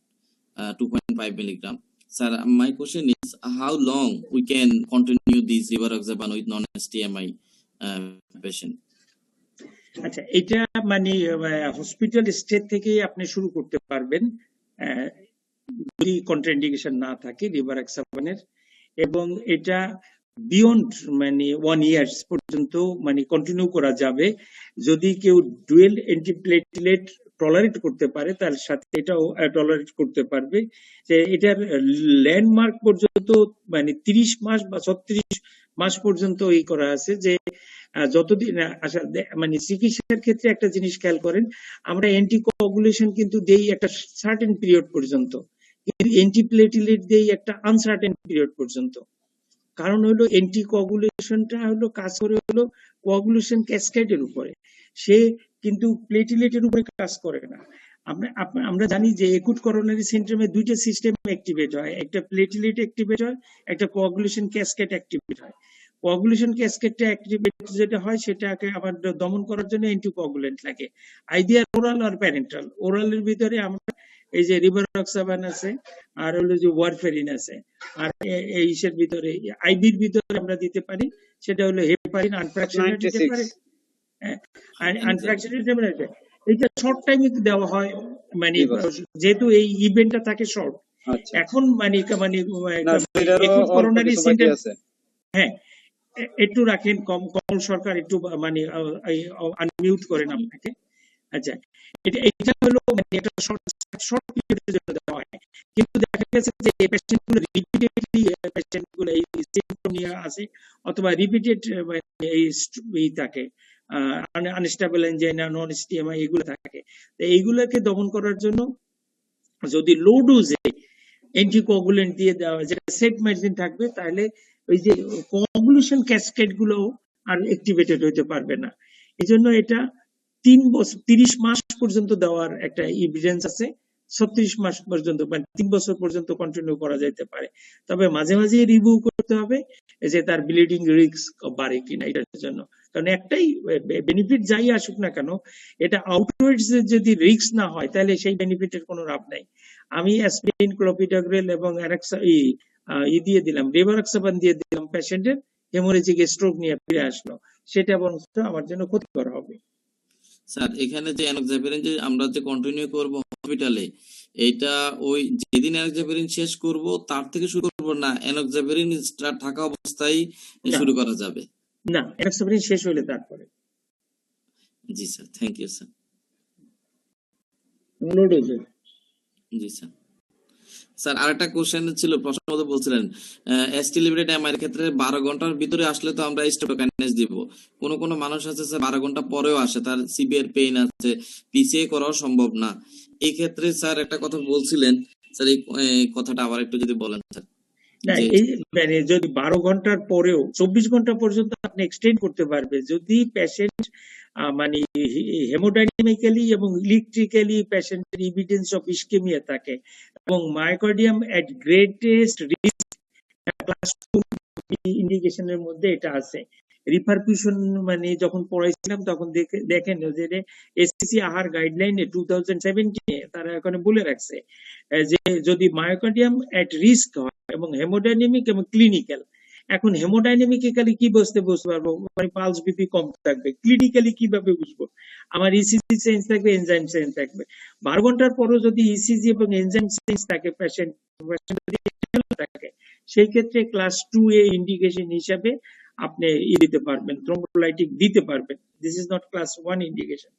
2.5 milligram. Sir, my question is, how long we can continue this rivaroxaban with non-STMI patient? আচ্ছা, এটা মানে হসপিটাল স্টেট থেকে আপনি শুরু করতে পারবেন যদি কন্ট্রাইন্ডিকেশন না থাকে রিভারক্সাবানের, এবং এটা বিয়ন্ড মানে 1 year পর্যন্ত মানে কন্টিনিউ করা যাবে। যদি কেউ ডুয়েল অ্যান্টিপ্লেটলেট টলারেট করতে পারে তার সাথে এটাও টলারেট করতে পারবে। যে এটার ল্যান্ডমার্ক পর্যন্ত মানে 30 মাস বা 36 মাস পর্যন্ত এই করা আছে। যে যতদিন আসা মানে চিকিৎসার ক্ষেত্রে একটা জিনিস খেয়াল করেন, আমরা অ্যান্টিকোয়াগুলেশন কিন্তু দেই একটা সার্টেন পিরিয়ড পর্যন্ত, কিন্তু অ্যান্টিপ্লেটলেট দেই একটা আনসার্টেন পিরিয়ড পর্যন্ত। কারণ হলো অ্যান্টিকোয়াগুলেশনটা হলো কাজ করে হলো কোয়াগুলেশন ক্যাসকেডের উপরে, সে কিন্তু প্লেটলেটের উপরে কাজ করে না। আমরা জানি যে একুট করোনারি সিনড্রোমে দুইটা সিস্টেম অ্যাক্টিভেট হয়, একটা প্লেটলেট অ্যাক্টিভেট হয়, একটা কোয়াগুলেশন ক্যাসকেড অ্যাক্টিভেট হয়। কোয়াগুলেশন ক্যাসকেডটা অ্যাক্টিভেট যেটা হয় সেটাকে আবার দমন করার জন্য অ্যান্টিকোয়াগুলেন্ট লাগে, আইদিয়ার ওরাল আর প্যারেন্টাল। ওরালের ভিতরে আমরা এই যে রিভারক্সাবান আছে, আর হলো যে ওয়ারফেরিন আছে, আর এই ইসের ভিতরে আইবির ভিতরে আমরা দিতে পারি সেটা হলো হেপারিন আনফ্র্যাকশনেটেড দিতে পারি, আনফ্র্যাকশনেটেড এটা শর্ট টাইমে দেওয়া হয়, মানে যেহেতু এই ইভেন্টটা থাকে শর্ট। এখন মানে করোনারি সিনড্রোম, হ্যাঁ একটু রাখেন, কমল সরকার একটু মানে আনমিউট করেন আপনাকে। আচ্ছা, এটা হলো মানে একটা শর্ট পিরিয়ডের জন্য দেওয়া হয়, কিন্তু দেখা গেছে যে এই পেশেন্টগুলো রিপিটেডলি পেশেন্টগুলো এই সিম্পটম নিয়ে আসে, অথবা রিপিটেড এই থাকে আনস্টেবল এনজাইনা, নন এসটিএমআই এগুলো থাকে। তো এইগুলোকে দমন করার জন্য যদি লো ডোজে অ্যান্টিকোয়াগুলেন্ট দিয়ে দেওয়া হয়, যেটা সেট মেডিসিন থাকবে, তাহলে ওই যে কোয়াগুলেশন ক্যাসকেড গুলো আর অ্যাক্টিভেটেড হইতে পারবে না। এই জন্য এটা 30 মাস পর্যন্ত দেওয়ার একটা এভিডেন্স আছে, 36 মাস পর্যন্ত মানে 3 বছর পর্যন্ত কন্টিনিউ করা যেতে পারে। তবে মাঝে মাঝে রিভিউ করতে হবে যে তার ব্লিডিং রিস্ক বাড়ে কিনা এটার জন্য, কারণ একটাই বেনিফিট যাই আসুক না কেন, এটা আউটওয়ার্ডস যদি রিস্ক না হয় তাহলে সেই বেনিফিটের কোনো লাভ নাই। আমি অ্যাসপিরিন, ক্লোপিডোগ্রেল এবং দিয়ে দিলাম, রিভারক্সাবান দিয়ে দিলাম, পেশেন্টের হেমোরেজিক স্ট্রোক নিয়ে ফিরে আসলো, সেটা বরং আমার জন্য ক্ষতিকর হবে। স্যার, এখানে যে এনক্সাপিরিন যে আমরা যে কন্টিনিউ করব হসপিটালে, এটা ওই যেদিন এনক্সাপিরিন শেষ করব তার থেকে শুরু করব, না এনক্সাপিরিন থাকা অবস্থায় শুরু করা যাবে? না, এনক্সাপিরিন শেষ হলে তারপরে। জি স্যার, থ্যাংক ইউ স্যার। জি স্যার। স্যার, আরেকটা কোশ্চেন ছিল, প্রশ্ন মতো বলছিলেন এসটি লিমিটেড এমআই এর ক্ষেত্রে 12 ঘন্টার ভিতরে আসলে তো আমরা স্টেটোকাইনেজ দিব। কোন মানুষ আছে স্যার 12 ঘন্টা পরেও আসে, তার সিভিয়ার পেইন আছে, পিসিএ করাও সম্ভব না। এই ক্ষেত্রে স্যার একটা কথা বলছিলেন, স্যার এই কথাটা আবার একটু যদি বলেন স্যার। না, এই মানে যদি 12 ঘন্টার পরেও 24 ঘন্টা পর্যন্ত আপনি এক্সটেন্ড করতে পারবে যদি পেশেন্ট মানে হেমোডাইনামিক্যালি এবং ইলেকট্রিক্যালি পেশেন্টের এভিডেন্স অফ ইসকেমিয়া থাকে, এবং মায়োকার্ডিয়াম এট গ্রেটেস্ট রিস্ক ক্লাস 2 ইন্ডিকেশনের মধ্যে এটা আছে। রিপারকিউশন মানে যখন পড়াইছিলাম তখন দেখেন যে এসসিসি আহার গাইডলাইনে 2017 তারা এখানে বলে রাখছে যে যদি মায়োকার্ডিয়াম এট রিস্ক হয় এবং হেমোডাইনামিক এবং ক্লিনিক্যাল। এখন হেমোডাইনামিক্যালি কি বুঝতে পারবো, মানে পালস বিপি কম থাকবে, ক্লিনিক্যালি কিভাবে বুঝবো, আমার ইসিজি চেঞ্জ থাকবে, এনজাইম চেঞ্জ থাকবে। 12 ঘন্টার পরও যদি ইসিজি এবং এনজাইম চেঞ্জ থাকে পেশেন্ট থাকে, সেই ক্ষেত্রে ক্লাস 2A ইন্ডিকেশন হিসাবে আপনি দিতে পারবেন, থ্রোম্বোলাইটিক দিতে পারবেন। This is not class 1 indication.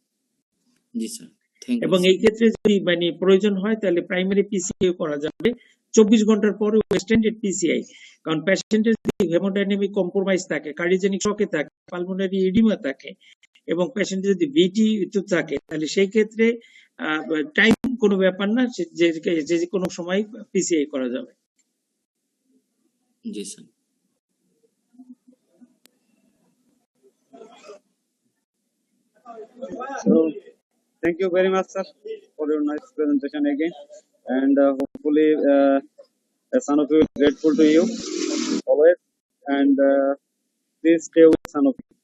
জি স্যার, থ্যাংক ইউ এবং এই ক্ষেত্রে যদি প্রয়োজন হয় তাহলে প্রাইমারি পিসিআই করা যাবে 24 ঘন্টার পরে এক্সটেন্ডেড পিসিআই। কারণ পেশেন্টের যদি হেমোডাইনামিক কম্প্রোমাইজ থাকে, কার্ডিওজেনিক শকে থাকে, পালমোনারি এডিমা থাকে এবং পেশেন্টের যদি ভিটি থাকে, তাহলে সেই ক্ষেত্রে টাইম কোনো ব্যাপার না, যে কোনো সময় পিসিআই করা যাবে। জি sir. So, thank you very much, sir, for your nice presentation again. And hopefully, Sanofi will be grateful to you always. And please stay with Sanofi.